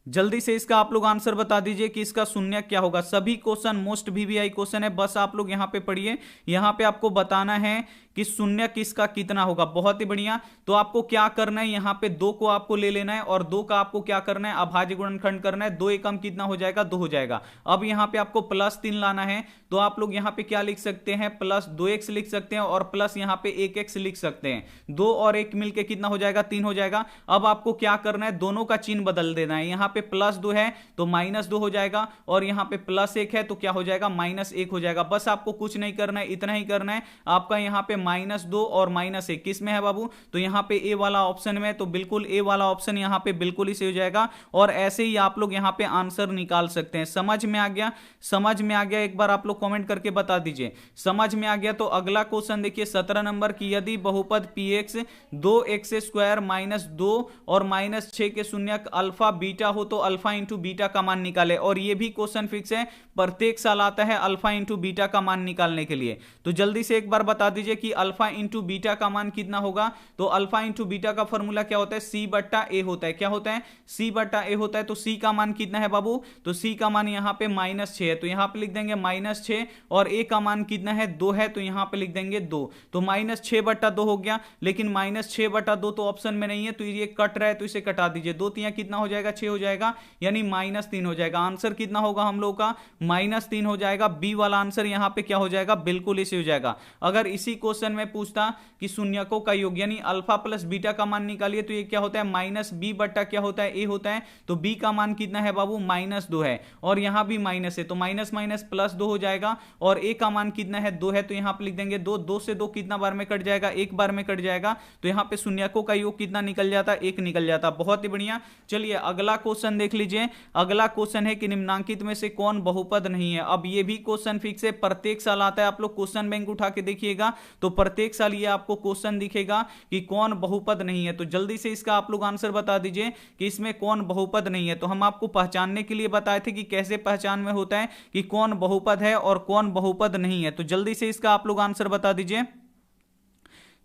जल्दी से इसका आप लोग आंसर बता दीजिए कि इसका शून्यक क्या होगा। सभी क्वेश्चन मोस्ट VVI क्वेश्चन है, बस आप लोग यहाँ पे पढ़िए। यहाँ पे आपको बताना है कि शून्यक इसका कितना होगा। बहुत ही बढ़िया। तो आपको क्या करना है, यहाँ पे 2 को आपको ले लेना है और 2 का आपको क्या करना है, अभाज्य गुणनखंड करना है। 2 एकम कितना हो जाएगा, 2 हो जाएगा। अब यहाँ पे आपको +3 लाना है, तो आप लोग यहाँ पे क्या लिख सकते हैं, +2x लिख सकते हैं और प्लस यहाँ पे 1x लिख सकते हैं। 2 और 1 मिलके कितना हो जाएगा, 3 हो जाएगा। अब आपको क्या करना है, दोनों का चिन्ह बदल देना है। यहाँ पे +2 है तो -2 हो जाएगा, और यहाँ पे +1 है तो क्या हो जाएगा, -1 हो जाएगा। बस आपको कुछ नहीं करना है, इतना ही करना है आपका। यहाँ पे -2 और -1 किस में है बाबू, तो यहाँ पे ए वाला ऑप्शन में, तो बिल्कुल ए वाला ऑप्शन यहाँ पे बिल्कुल ही सही हो जाएगा। और ऐसे ही आप लोग यहाँ पे आंसर निकाल सकते हैं। समझ में आ गया, समझ में आ गया, एक बार आप लोग कमेंट करके बता दीजिए समझ में आ गया। तो अगला क्वेश्चन देखिए 17 नंबर की, यदि बहुपद px 2x² - 2 और -6 के शून्यक अल्फा बीटा हो तो अल्फा इंटू बीटा का मान निकाले। और ये भी क्वेश्चन फिक्स है, प्रत्येक साल आता है अल्फा इंटू बीटा का मान निकालने के लिए। तो जल्दी से एक बार बता दीजिए कि अल्फा इंटू बीटा का मान कितना होगा। तो अल्फा इंटू बीटा का फॉर्मूला क्या होता है, c/a होता है। क्या होता है, c/a होता है। तो c का मान कितना है बाबू, तो c का मान यहाँ पे -6 है, तो यहाँ पे लिख देंगे -6। और a का मान कितना है, 2 है, तो यहाँ पे लिख देंगे 2। तो -6/2 हो गया, लेकिन -6/2 तो ऑप्शन में नहीं है, तो ये कट रहा है, तो इसे कटा दीजिए। 2 3 कितना हो जाएगा, 6 हो जाएगा, यानी -3 हो जाएगा। आंसर कितना होगा हम लोग का, -3 हो जाएगा। बी वाला आंसर यहाँ पे क्या हो जाएगा, बिल्कुल इसे हो जाएगा। अगर इसी क्वेश्चन में पूछता कि शून्यकों का योग यानी अल्फा प्लस बीटा का मान निकालिए, तो ये क्या होता है, -b/ क्या होता है, a होता है। तो b का मान कितना है बाबू, -2 है, और यहां भी माइनस है, तो माइनस माइनस +2 हो जाएगा। और a का मान कितना है, 2 है, तो यहां पे लिख देंगे 2। 2 से 2 कितना बार में कट जाएगा, एक बार में कट जाएगा। तो यहां पे शून्यकों का योग कितना निकल जाता है, 1 निकल जाता। बहुत ही बढ़िया। चलिए अगला क्वेश्चन देख लीजिए। अगला क्वेश्चन है कि निम्नांकित में से कौन बहुपद नहीं है। अब ये भी क्वेश्चन फिक्स है, प्रत्येक साल आता है। आप लोग क्वेश्चन बैंक उठा के देखिएगा तो प्रत्येक साल ये आपको क्वेश्चन दिखेगा कि कौन बहुपद नहीं है। तो जल्दी से इसका आप लोग आंसर बता दीजिए कि इसमें कौन बहुपद नहीं है। तो हम आपको पहचानने के लिए बताए थे कि कैसे पहचान में होता है कि कौन बहुपद है और कौन बहुपद नहीं है। तो जल्दी से इसका आप लोग आंसर बता दीजिए।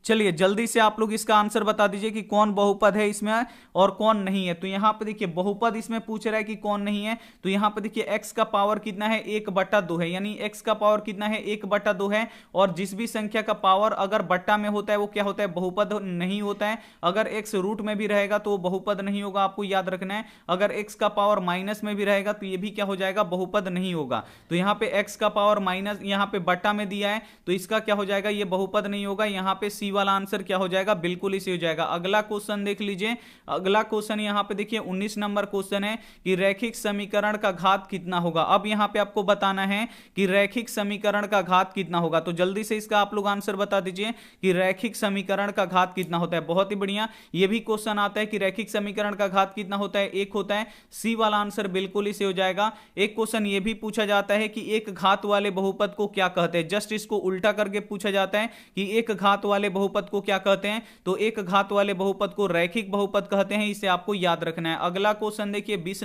चलिए जल्दी से आप लोग इसका आंसर बता दीजिए कि कौन बहुपद है इसमें और कौन नहीं है। तो यहां पे देखिए बहुपद इसमें पूछ रहा है कि कौन नहीं है। तो यहां पे देखिए x का पावर कितना है, 1/2 है, यानी x का पावर कितना है, 1/2 है। और जिस भी संख्या का पावर अगर बट्टा में होता है वो क्या होता है, बहुपद नहीं होता है। अगर x रूट में भी रहेगा तो वो बहुपद नहीं होगा, आपको याद रखना है। अगर x का पावर माइनस में भी रहेगा तो ये भी क्या हो जाएगा, बहुपद नहीं होगा। तो यहाँ पे x का पावर माइनस यहाँ पे बट्टा में दिया है तो इसका क्या हो जाएगा, ये बहुपद नहीं होगा। यहाँ पे सी वाला आंसर क्या हो जाएगा, बिल्कुल इसी हो जाएगा। अगला क्वेश्चन देख लीजिए। अगला क्वेश्चन यहाँ पे देखिए 19 नंबर क्वेश्चन है कि रैखिक समीकरण का घात कितना होगा। अब यहाँ पे आपको बताना है कि रैखिक समीकरण का घात कितना होगा। तो जल्दी से इसका आप लोग आंसर बता दीजिए कि रैखिक समीकरण का घात कितना होता है। बहुत ही बढ़िया, ये भी क्वेश्चन आता है कि रैखिक समीकरण का घात कितना होता है, 1 होता है। सी वाला आंसर बिल्कुल इसे हो जाएगा। एक क्वेश्चन ये भी पूछा जाता है कि एक घात वाले बहुपद को क्या कहते हैं। जस्ट इसको उल्टा करके पूछा जाता है कि एक घात वाले बहुपद को क्या कहते हैं। तो एक घात वाले बहुपद को रैखिक बहुपद कहते हैं, इसे आपको याद रखना है। अगला क्वेश्चन देखिए 20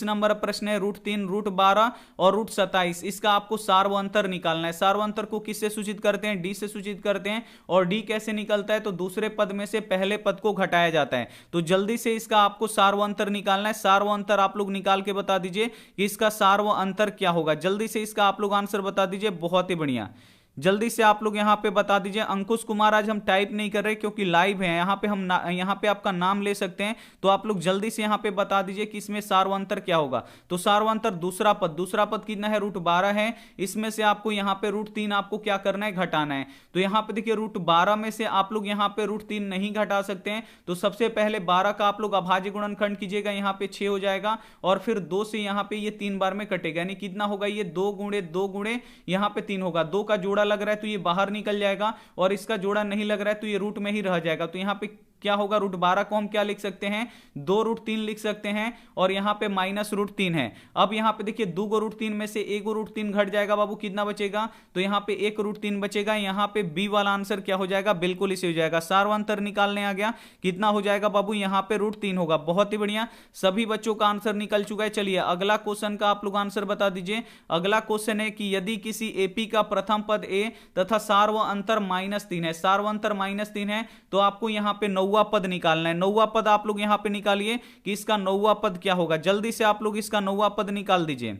नंबर प्रश्न है √3 √12 और √27। इसका आपको सार्वअंतर निकालना है। सार्वअंतर को किससे सूचित करते हैं, डी से सूचित करते हैं। और डी कैसे निकलता है, तो दूसरे पद में से पहले पद को घटाया जाता है। तो जल्दी से इसका आपको सार्वअंतर निकालना है। सार्वअंतर आप लोग निकाल के बता दीजिए कि इसका सार्वअंतर क्या होगा। जल्दी से इसका आप लोग आंसर बता दीजिए। बहुत ही बढ़िया, जल्दी से आप लोग यहाँ पे बता दीजिए। अंकुश कुमार, आज हम टाइप नहीं कर रहे क्योंकि लाइव है, यहाँ पे हम यहाँ पे आपका नाम ले सकते हैं, तो आप लोग जल्दी से यहाँ पे बता दीजिए कि इसमें सार्वंतर क्या होगा। तो सार्वंतर दूसरा पद कितना है, √12 है। इसमें से आपको यहाँ पे √3 आपको क्या करना है, घटाना है। तो यहाँ पे देखिए √12 में से आप लोग यहाँ पे √3 नहीं घटा सकते हैं, तो सबसे पहले 12 का आप लोग अभाज्य गुणनखंड कीजिएगा, यहाँ पे 6 हो जाएगा, और फिर 2 से यहाँ पे ये 3 बार में कटेगा, यानी कितना होगा, ये 2 गुणे 2 गुणे यहाँ पे 3 होगा। 2 का जोड़ा लग रहा है तो ये बाहर निकल जाएगा, और इसका जोड़ा नहीं लग रहा है तो ये रूट में ही रह जाएगा। तो यहाँ पे क्या होगा, √12 को हम क्या लिख सकते हैं, 2√3 लिख सकते हैं, और यहां पे -√3 है। अब यहां पे देखिए 2√3 में से 1√3 घट जाएगा बाबू, कितना बचेगा, तो यहां पे 1√3 बचेगा। यहां पे बी वाला आंसर क्या हो जाएगा, बिल्कुल इसे हो जाएगा। सार्वंतर निकालने आ गया, कितना हो जाएगा बाबू, यहां पे √3 होगा। बहुत ही बढ़िया, सभी बच्चों का आंसर निकल चुका है। चलिए अगला क्वेश्चन का आप लोग आंसर बता दीजिए। अगला क्वेश्चन है कि यदि किसी एपी का प्रथम पद ए तथा सार्वंतर -3 है, सार्वंतर -3 है, तो आपको यहां पे 9वां पद निकालना है। 9वां पद आप लोग यहां पे निकालिए कि इसका 9वां पद क्या होगा। जल्दी से आप लोग इसका 9वां पद निकाल दीजिए।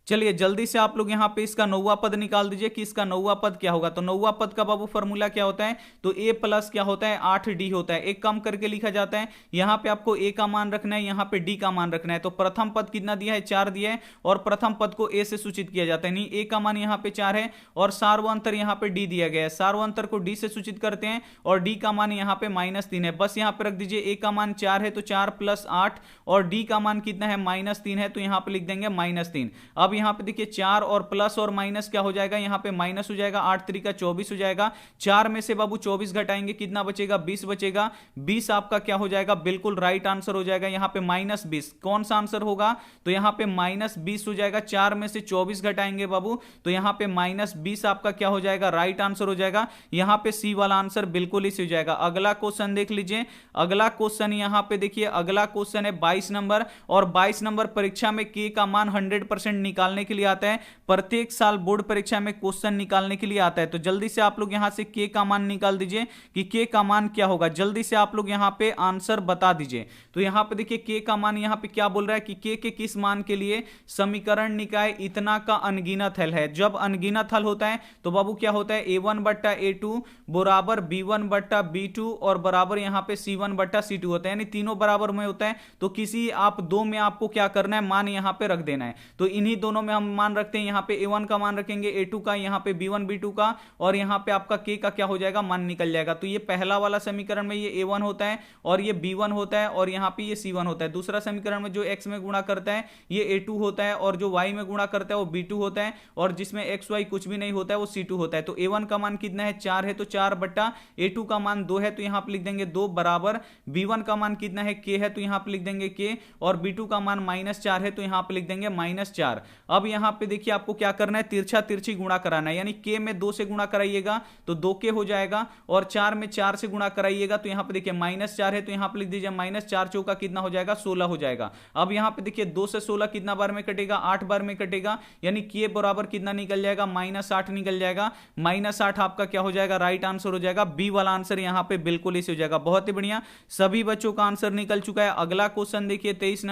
चलिए जल्दी से आप लोग यहां पे इसका 9वां पद निकाल दीजिए कि इसका 9वां पद क्या होगा। तो 9वां पद का बाबू फॉर्मूला क्या होता है, तो a प्लस क्या होता है, 8d होता है। एक कम करके लिखा जाता है, यहां पे आपको a का मान रखना है, यहां पे d का मान रखना है। तो प्रथम पद कितना दिया है, 4 दिया है, और प्रथम पद को a से सूचित किया जाता है, नहीं a का मान यहां पे 4 है, और सार्वंतर यहां पे d दिया गया है। सार्वंतर को d से सूचित करते हैं, और d का मान यहां पे -3 है। बस यहां पे रख दीजिए, a का मान 4 है तो 4 + 8, और d का मान कितना है, -3 है, तो यहां पे लिख देंगे -3। अब यहां पे देखिए 4 और प्लस और माइनस क्या हो जाएगा, यहां पे माइनस हो जाएगा, 8 3 का 24 हो जाएगा। 4 में से बाबू 24 घटाएंगे, कितना बचेगा, 20 बचेगा। 20 आपका क्या हो जाएगा, बिल्कुल राइट आंसर हो जाएगा। यहां पे -20 कौन सा आंसर होगा, तो यहां पे -20 हो जाएगा। 4 में से 24 घटाएंगे बाबू, तो यहां पे -20 आपका क्या हो जाएगा, राइट आंसर हो जाएगा। यहां पे सी वाला आंसर बिल्कुल इसी हो जाएगा। अगला क्वेश्चन देख लीजिए। अगला क्वेश्चन यहां पे देखिए, अगला क्वेश्चन है 22 नंबर, और 22 नंबर परीक्षा में के का मान 100% निकालने के लिए आता है। प्रत्येक साल बोर्ड परीक्षा में क्वेश्चन निकालने के लिए आता है। तो जल्दी से आप लोग यहां से के का मान निकाल दीजिए कि के का मान क्या होगा। जल्दी से आप लोग यहां पे आंसर बता दीजिए। तो यहां पे देखिए के का मान यहां पे क्या बोल रहा है कि के किस मान के लिए समीकरण निकाय इतना का अनगिनत हल है। जब अनगिनत हल होता है तो बाबू क्या होता है, a1/a2 बराबर b1/b2 और बराबर यहां पे c1/c2 होता है, यानी तीनों बराबर में होता है। तो किसी आप दो में आपको क्या करना है, मान यहां पे रख देना है। तो इन्हीं दोनों में हम मान रखते हैं, यहां पे a1 का मान रखेंगे, a2 का, यहां पे b1 b2 का, और यहां पे आपका k का क्या हो जाएगा, मान निकल जाएगा। तो ये पहला वाला समीकरण में ये a1 होता है और ये b1 होता है और यहां पे ये c1 होता है। दूसरा समीकरण में जो x में गुणा करता है ये a2 होता है, और जो y में गुणा करता है वो b2 होता है, और जिसमें x y कुछ भी नहीं होता है वो c2 होता है। तो a1 का मान कितना है, 4 है, तो 4/a2 का मान 2 है, तो यहां पे लिख देंगे 2 बराबर b1 का मान कितना है, k है, तो यहां पे लिख देंगे k, और b2 का मान -4 है, तो यहां पे लिख देंगे -4। अब यहां पे देखिए आपको क्या करना है, तिरछा तिरछी गुणा कराना है, यानी k में 2 से गुणा कराइएगा तो 2k हो जाएगा, और 4 में 4 से गुणा कराइएगा तो यहां पे देखिए -4 है, तो यहां पे लिख दीजिए -4 चौका कितना हो जाएगा, 16 हो जाएगा। अब यहां पे देखिए 2 से 16 कितना बार में कटेगा, 8 बार में कटेगा, यानी k बराबर कितना निकल जाएगा, -8 निकल जाएगा। -8 आपका क्या हो जाएगा, राइट आंसर हो जाएगा। बी वाला आंसर यहां पे बिल्कुल इसी हो जाएगा। बहुत ही बढ़िया, सभी बच्चों का आंसर निकल चुका है। अगला क्वेश्चन देखिए 23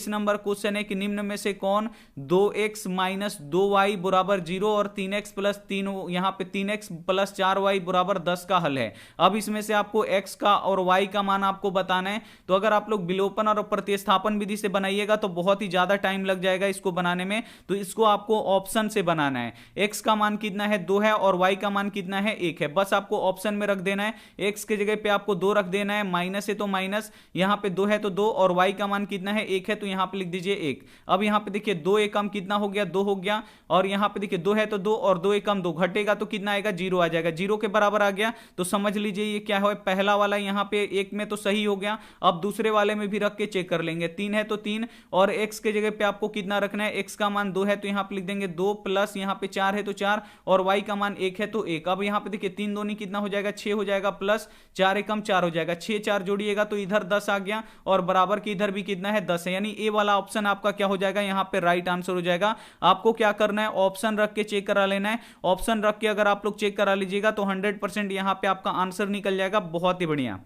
नंबर क्वेश्चन है कि निम्न में से कौन 2x - 2y बराबर 0 और 3x + 3 यहां पे 3x + 4y बराबर 10 का हल है। अब इसमें से आपको x का और y का मान आपको बताना है। तो अगर आप लोग विलोपन और प्रतिस्थापन विधि से बनाइएगा तो बहुत ही ज्यादा टाइम लग जाएगा इसको बनाने में, तो इसको आपको ऑप्शन से बनाना है। x का मान कितना है, 2 है, और y का मान कितना है, 1 है। बस आपको ऑप्शन में रख देना है। x के जगह पे आपको 2 रख देना है, माइनस है तो माइनस, यहां पे 2 है तो 2, और y का मान कितना है, 1 है, तो यहां पे लिख दीजिए 1। अब यहां पे देखिए 2 एकम कितना हो गया, 2 हो गया, और यहां पे देखिए 2 है तो 2, और 2 एकम 2 घटेगा तो कितना आएगा, 0 आ जाएगा। 0 के बराबर आ गया तो समझ लीजिए ये क्या है, पहला वाला यहां पे 1 में तो सही हो गया। अब दूसरे वाले में भी रख के चेक कर लेंगे। 3 है तो 3, और x के जगह पे आपको कितना रखना है, x का मान 2 है तो यहां पे लिख देंगे 2 प्लस यहां पे 4 है तो 4, और y का मान 1 है तो 1। अब यहां पे देखिए 3 दूनी कितना हो जाएगा, 6 हो जाएगा, प्लस 4 एकम 4 हो जाएगा, 6 4 जोड़िएगा तो इधर 10 आ गया, और बराबर के इधर भी कितना है, 10 है, यानी ए वाला ऑप्शन आपका क्या हो जाएगा, यहां पे राइट आंसर हो जाएगा। आपको क्या करना है, ऑप्शन रख के चेक करा लेना है। ऑप्शन रख के अगर आप लोग चेक करा लीजिएगा तो 100% यहां पे आपका आंसर निकल जाएगा। बहुत ही बढ़िया।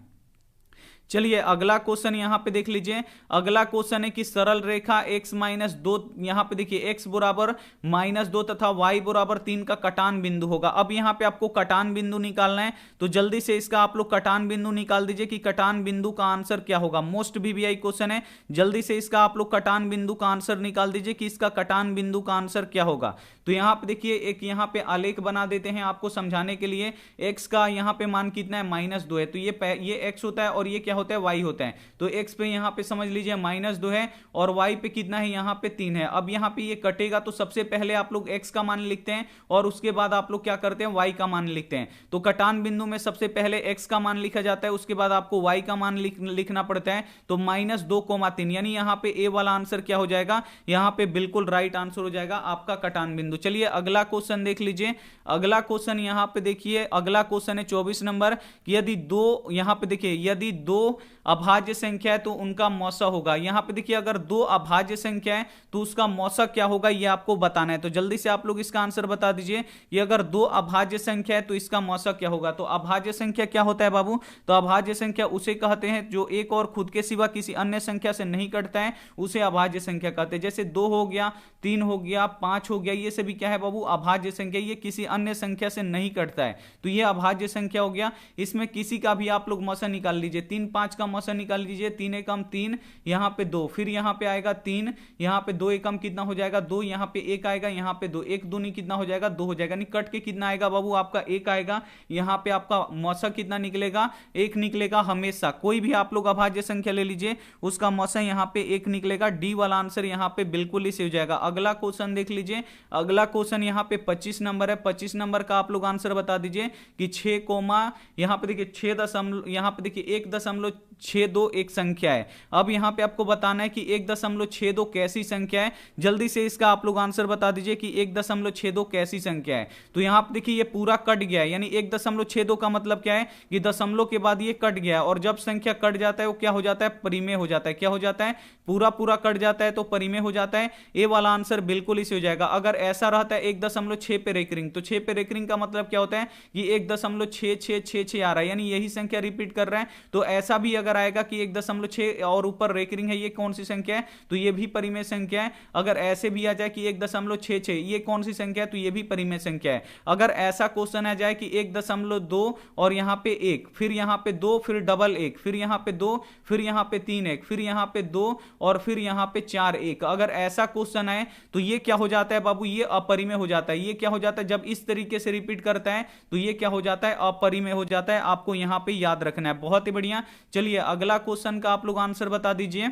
चलिए अगला क्वेश्चन यहां पे देख लीजिए। अगला क्वेश्चन है कि सरल रेखा x माइनस 2, यहां पे देखिए x बराबर -2 तथा y बराबर 3 का कटान बिंदु होगा। अब यहां पे आपको कटान बिंदु निकालना है, तो जल्दी से इसका आप लोग कटान बिंदु निकाल दीजिए कि कटान बिंदु का आंसर क्या होगा। मोस्ट वीवीआई क्वेश्चन है, जल्दी से इसका आप लोग कटान बिंदु का आंसर निकाल दीजिए कि इसका कटान बिंदु का आंसर क्या होगा। तो यहां पे देखिए एक यहां पे आलेख बना देते हैं आपको समझाने के लिए। x का यहां पे मान कितना है, -2 है, तो ये x होता है और ये क्या होता है, y होता है। तो x पे यहां पे समझ लीजिए -2 है और y पे कितना है, यहां पे 3 है। अब यहां पे ये कटेगा तो सबसे पहले आप लोग x का मान लिखते हैं और उसके बाद आप लोग क्या करते हैं, y का मान लिखते हैं। तो कटान बिंदु में सबसे पहले x का मान लिखा जाता है, उसके बाद आपको y का मान लिखना पड़ता है। तो -2,3 यानी यहां पे a वाला आंसर क्या हो जाएगा, यहां पे बिल्कुल राइट आंसर हो जाएगा आपका कटान बिंदु। चलिए अगला क्वेश्चन देख लीजिए। अगला क्वेश्चन यहां पे देखिए, अगला क्वेश्चन है 24 नंबर कि यदि दो, यहां पे देखिए यदि दो अभाज्य संख्या है तो उनका मौसा होगा। यहां पे देखिए अगर दो अभाज्य संख्या है तो उसका मौसा क्या होगा, यह आपको बताना है। तो जल्दी से आप लोग इसका आंसर बता दीजिए कि अगर दो अभाज्य संख्या है तो इसका मौसा क्या होगा। तो अभाज्य संख्या क्या होता है बाबू, तो अभाज्य संख्या उसे कहते हैं जो एक और खुद के सिवा किसी अन्य संख्या से नहीं कटता है, उसे अभाज्य संख्या कहते हैं। जैसे 2 हो गया, 3 हो गया, 5 हो गया, ये सभी क्या है बाबू, अभाज्य संख्या, ये किसी अन्य संख्या से नहीं कटता है, तो ये अभाज्य संख्या हो गया। इसमें किसी का भी आप लोग मौसा निकाल लीजिए, 3, 5 का मौसा निकाल लीजिए। 3 एकम 3, यहां पे 2, फिर यहां पे आएगा 3, यहां पे 2 एकम कितना हो जाएगा 2, यहां पे 1 आएगा, यहां पे 2, 1 दूनी कितना हो जाएगा 2 हो जाएगा। नहीं कट के कितना आएगा बाबू, आपका 1 आएगा। यहां पे आपका मौसा कितना निकलेगा, 1 निकलेगा हमेशा। कोई भी आप लोग अभाज्य संख्या ले लीजिए, उसका मौसा यहां पे 1 निकलेगा। डी वाला आंसर यहां पे बिल्कुल ही सही हो जाएगा। अगला क्वेश्चन देख लीजिए। अगला क्वेश्चन यहां पे 25 नंबर है। 25 नंबर का आप लोग आंसर बता दीजिए कि 6 कोमा, यहां पे देखिए 6 दशमलव, यहां पे देखिए 1.62 एक संख्या है। अब यहां पे आपको बताना है कि 1.62 कैसी संख्या है। जल्दी से इसका आप लोग आंसर बता दीजिए कि 1.62 कैसी संख्या है। तो यहां पे देखिए ये पूरा कट गया है, यानी 1.62 का मतलब क्या है कि दशमलव के बाद ये कट गया, और जब संख्या कट जाता है वो क्या हो जाता है, परिमेय हो जाता है। क्या हो जाता है, पूरा पूरा कट जाता है तो परिमेय हो जाता है। ए वाला आंसर बिल्कुल इसे हो जाएगा। अगर ऐसा रहता है 1.6 पे रेकरिंग, तो 6 पे रेकरिंग का मतलब क्या होता है कि 1.6666 आ रहा है, यानी यही संख्या रिपीट कर रहा है। तो ऐसा भी अगर आएगा कि 1.6 और ऊपर रेकरिंग है, ये कौन सी संख्या है, तो ये भी परिमेय संख्या है। अगर ऐसे भी आ जाए कि 1.66 ये कौन सी संख्या है, तो ये भी परिमेय संख्या है। अगर ऐसा क्वेश्चन आ जाए कि 1.2 और यहां पे 1, फिर यहां पे 2, फिर डबल 1, फिर यहां पे 2, फिर यहां पे 3 1, फिर यहां पे 2 और फिर यहां पे 4 1, अगर ऐसा क्वेश्चन आए तो ये क्या हो जाता है बाबू, ये अपरिमेय हो जाता है। ये क्या हो जाता है, जब इस तरीके से रिपीट करता है तो ये क्या हो जाता है, अपरिमेय हो जाता है। आपको यहां पे याद रखना है। बहुत ही बढ़िया। चलिए अगला क्वेश्चन का आप लोग आंसर बता दीजिए।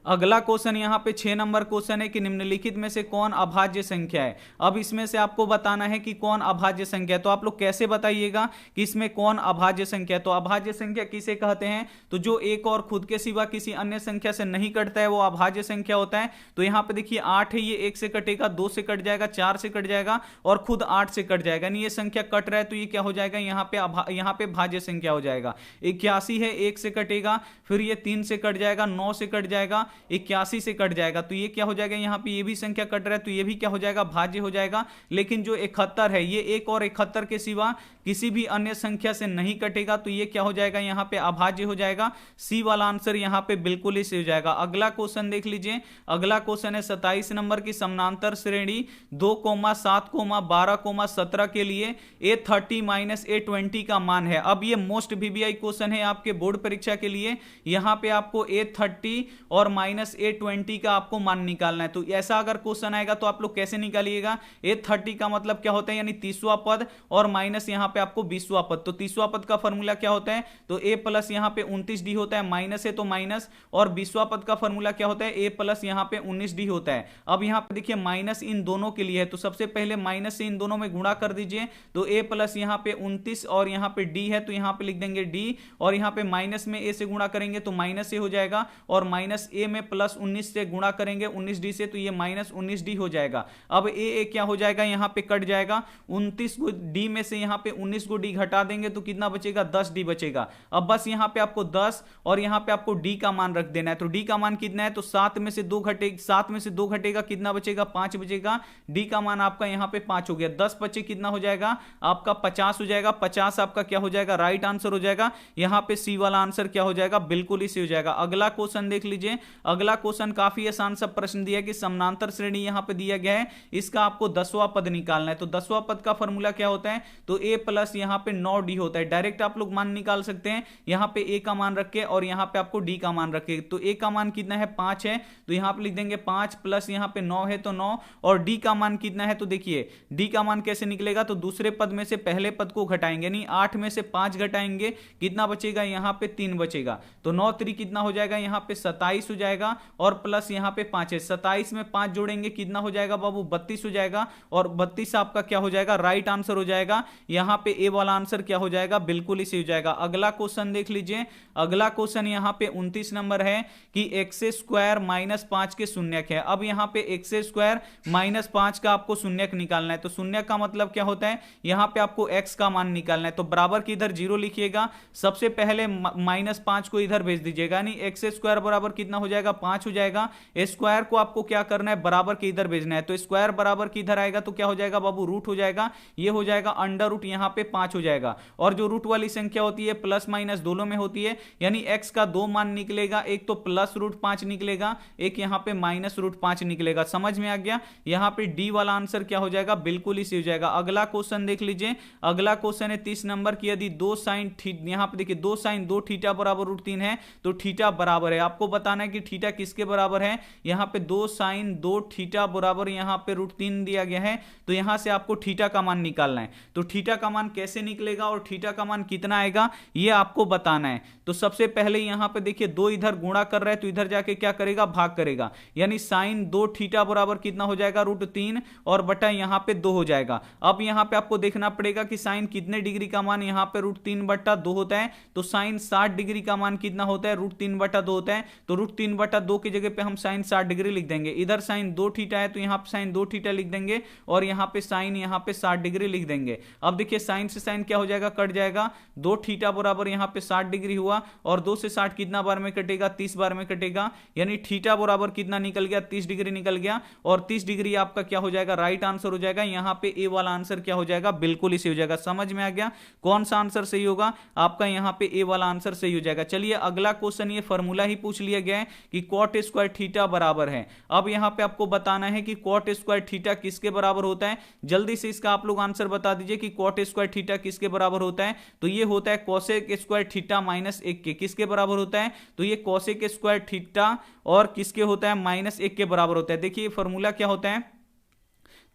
अगला क्वेश्चन यहां पे 6 नंबर क्वेश्चन है कि निम्नलिखित में से कौन अभाज्य संख्या है। अब इसमें से आपको बताना है कि कौन अभाज्य संख्या है। तो आप लोग कैसे बताइएगा कि इसमें कौन अभाज्य संख्या है। तो अभाज्य संख्या किसे कहते हैं, तो जो एक और खुद के सिवा किसी अन्य संख्या से नहीं कटता है वो अभाज्य संख्या होता है। तो यहां पे देखिए 8 है, ये 1 से कटेगा, 2 से कट जाएगा, 4 से कट जाएगा और खुद 8 से कट जाएगा। यानी ये संख्या कट रहा है तो ये क्या हो जाएगा, यहां पे भाज्य संख्या हो जाएगा। 81 है, 1 से कटेगा, फिर ये 3 से कट जाएगा, 9 से कट जाएगा, 81 से कट जाएगा, तो ये क्या हो जाएगा, यहां पे ये भी संख्या कट रहा है तो ये भी क्या हो जाएगा, भाज्य हो जाएगा। लेकिन जो 71 है, ये 1 और 71 के सिवा किसी भी अन्य संख्या से नहीं कटेगा, तो ये क्या हो जाएगा, यहां पे अभाज्य हो जाएगा। सी वाला आंसर यहां पे बिल्कुल ही सही हो जाएगा। अगला क्वेश्चन देख लीजिए। अगला क्वेश्चन है 27 नंबर की समानांतर श्रेणी 2,7,12,17 के लिए A30 - A20 का मान है। अब ये मोस्ट वीवीआई क्वेश्चन है आपके बोर्ड परीक्षा के लिए। यहां पे आपको A30 और -A20 का आपको मान निकालना है। तो ऐसा अगर क्वेश्चन आएगा तो आप लोग कैसे निकालिएगा, A30 का मतलब क्या होता है, यानी 30वां पद और माइनस यहां पे आपको 20वां पद। तो 30वां पद का फॉर्मूला क्या होता है, तो A प्लस यहां पे 29D होता है, माइनस है तो माइनस, और 20वां पद का फॉर्मूला क्या होता है, A प्लस यहां पे 19D होता है। अब यहां पे देखिए माइनस इन दोनों के लिए है, तो सबसे पहले माइनस से इन दोनों में गुणा कर दीजिए। तो A प्लस यहां पे 29 और यहां पे D है तो यहां पे लिख देंगे D, और यहां पे माइनस में A से गुणा करेंगे तो माइनस A हो जाएगा, और माइनस A में प्लस 19 से गुणा करेंगे 19d से, तो ये माइनस 19d हो जाएगा। अब ए क्या हो जाएगा, यहां पे कट जाएगा, 29 को d में से यहां पे 19 को d घटा देंगे तो कितना बचेगा, 10d बचेगा। अब बस यहां पे आपको 10 और यहां पे आपको d का मान रख देना है। तो d का मान कितना है, तो 7 में से 2 घटेगा कितना बचेगा, 5 बचेगा। d का मान आपका यहां पे 5 हो गया, 10 बचे कितना हो जाएगा आपका 50 हो जाएगा। 50 आपका क्या हो जाएगा, राइट आंसर हो जाएगा। यहां पे सी वाला आंसर क्या हो जाएगा, बिल्कुल इसी हो जाएगा। अगला क्वेश्चन देख लीजिए। अगला क्वेश्चन काफी आसान सा प्रश्न दिया कि समानांतर श्रेणी यहां पे दिया गया है, इसका आपको 10वां पद निकालना है। तो 10वां पद का फॉर्मूला क्या होता है, तो a प्लस यहां पे 9d होता है। डायरेक्ट आप लोग मान निकाल सकते हैं, यहां पे a का मान रख के और यहां पे आपको d का मान रखे। तो a का मान कितना है, 5 है, तो यहां पे लिख देंगे 5 प्लस यहां पे 9 है तो 9, और d का मान कितना है, तो देखिए d का मान कैसे निकलेगा, तो दूसरे पद में से पहले पद को घटाएंगे, नहीं 8 में से 5 घटाएंगे, कितना बचेगा, यहां पे 3 बचेगा। तो 9 3 कितना हो जाएगा, यहां पे 27 हो जाएगा, और प्लस यहां पे 5 है, 27 में 5 जोड़ेंगे कितना हो जाएगा बाबू, 32 हो जाएगा। और 32 आपका क्या हो जाएगा, राइट आंसर हो जाएगा। यहां पे ए वाला आंसर क्या हो जाएगा, बिल्कुल इसी हो जाएगा। अगला क्वेश्चन देख लीजिए। अगला क्वेश्चन यहां पे 29 नंबर है कि एक्स स्क्वायर माइनस 5 के शून्यक है। अब यहां पे एक्स स्क्वायर माइनस 5 का आपको शून्यक निकालना है। तो शून्यक का मतलब क्या होता है, यहां पे आपको एक्स का मान निकालना है। तो बराबर की इधर 0 लिखिएगा, सबसे पहले माइनस 5 को इधर भेज दीजिएगा, नहीं एक्स स्क्वायर बराबर कितना हो जाएगा, 5 हो जाएगा। स्क्वायर को आपको क्या करना है, बराबर के इधर भेजना है। तो स्क्वायर बराबर की इधर आएगा तो क्या हो जाएगा बाबू, रूट हो जाएगा। ये हो जाएगा अंडर रूट, यहां पे 5 हो जाएगा। और जो रूट वाली संख्या होती है प्लस माइनस दोनों में होती है, यानी एक्स का 2 मान निकलेगा, एक तो प्लस रूट 5 निकलेगा, एक यहां पे माइनस रूट 5 निकलेगा। समझ में आ गया। यहां पे डी वाला आंसर क्या हो जाएगा, बिल्कुल इसी हो जाएगा। अगला क्वेश्चन देख लीजिए। अगला क्वेश्चन है 30 नंबर की, यदि 2 साइन यहां पे देखिए 2 साइन 2 थीटा बराबर रूट 3 है, तो थीटा बराबर है, आपको बताना है कि थीटा किसके बराबर है। यहां पे 2 साइन 2 थीटा बराबर यहां पे रूट 3 दिया गया है, तो यहां से आपको थीटा का मान निकालना है। तो थीटा का मान कैसे निकलेगा और थीटा का मान कितना आएगा, ये आपको बताना है। तो सबसे पहले यहां पे देखिए 2 इधर गुणा कर रहा है, तो इधर जाके क्या करेगा, भाग करेगा, यानी साइन 2 थीटा बराबर कितना हो जाएगा, रूट 3, और बटा यहां पे 2 हो जाएगा। अब यहां पे आपको देखना पड़ेगा कि साइन कितने डिग्री का मान यहां पे रूट 3 बटा 2 होता है। तो साइन 60 डिग्री का मान कितना होता है, रूट 3 बटा 2 होता है। तो रूट 3 बटा 2 की जगह पे हम साइन 60 डिग्री लिख देंगे। इधर साइन 2 थीटा है तो यहां पे साइन 2 थीटा लिख देंगे, और यहां पे साइन यहां पे 60 डिग्री लिख देंगे। अब देखिए साइन से साइन क्या हो जाएगा, कट जाएगा। 2 थीटा बराबर यहां पे 60 डिग्री हुआ, और 2 से 60 कितना बार में कटेगा, 30 बार में कटेगा, यानी थीटा बराबर कितना निकल गया, 30 डिग्री निकल गया। और 30 डिग्री आपका क्या हो जाएगा, राइट आंसर हो जाएगा। यहां पे ए वाला आंसर क्या हो जाएगा, बिल्कुल इसी हो जाएगा। समझ में आ गया कौन सा आंसर सही होगा आपका, यहां पे ए वाला आंसर सही हो जाएगा। चलिए अगला क्वेश्चन, ये फॉर्मूला ही पूछ लिया गया है कि कॉट स्क्वायर थीटा बराबर है। अब यहां पे आपको बताना है कि कॉट स्क्वायर थीटा किसके बराबर होता है। जल्दी से इसका आप लोग आंसर बता दीजिए कि कॉट स्क्वायर थीटा किसके बराबर होता है। तो ये होता है कोसेक स्क्वायर थीटा माइनस 1 के, किसके बराबर होता है, तो ये कोसेक स्क्वायर थीटा और किसके होता है, माइनस 1 के बराबर होता है। देखिए फॉर्मूला क्या होता है,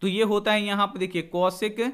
तो ये होता है यहां पे देखिए कोसेक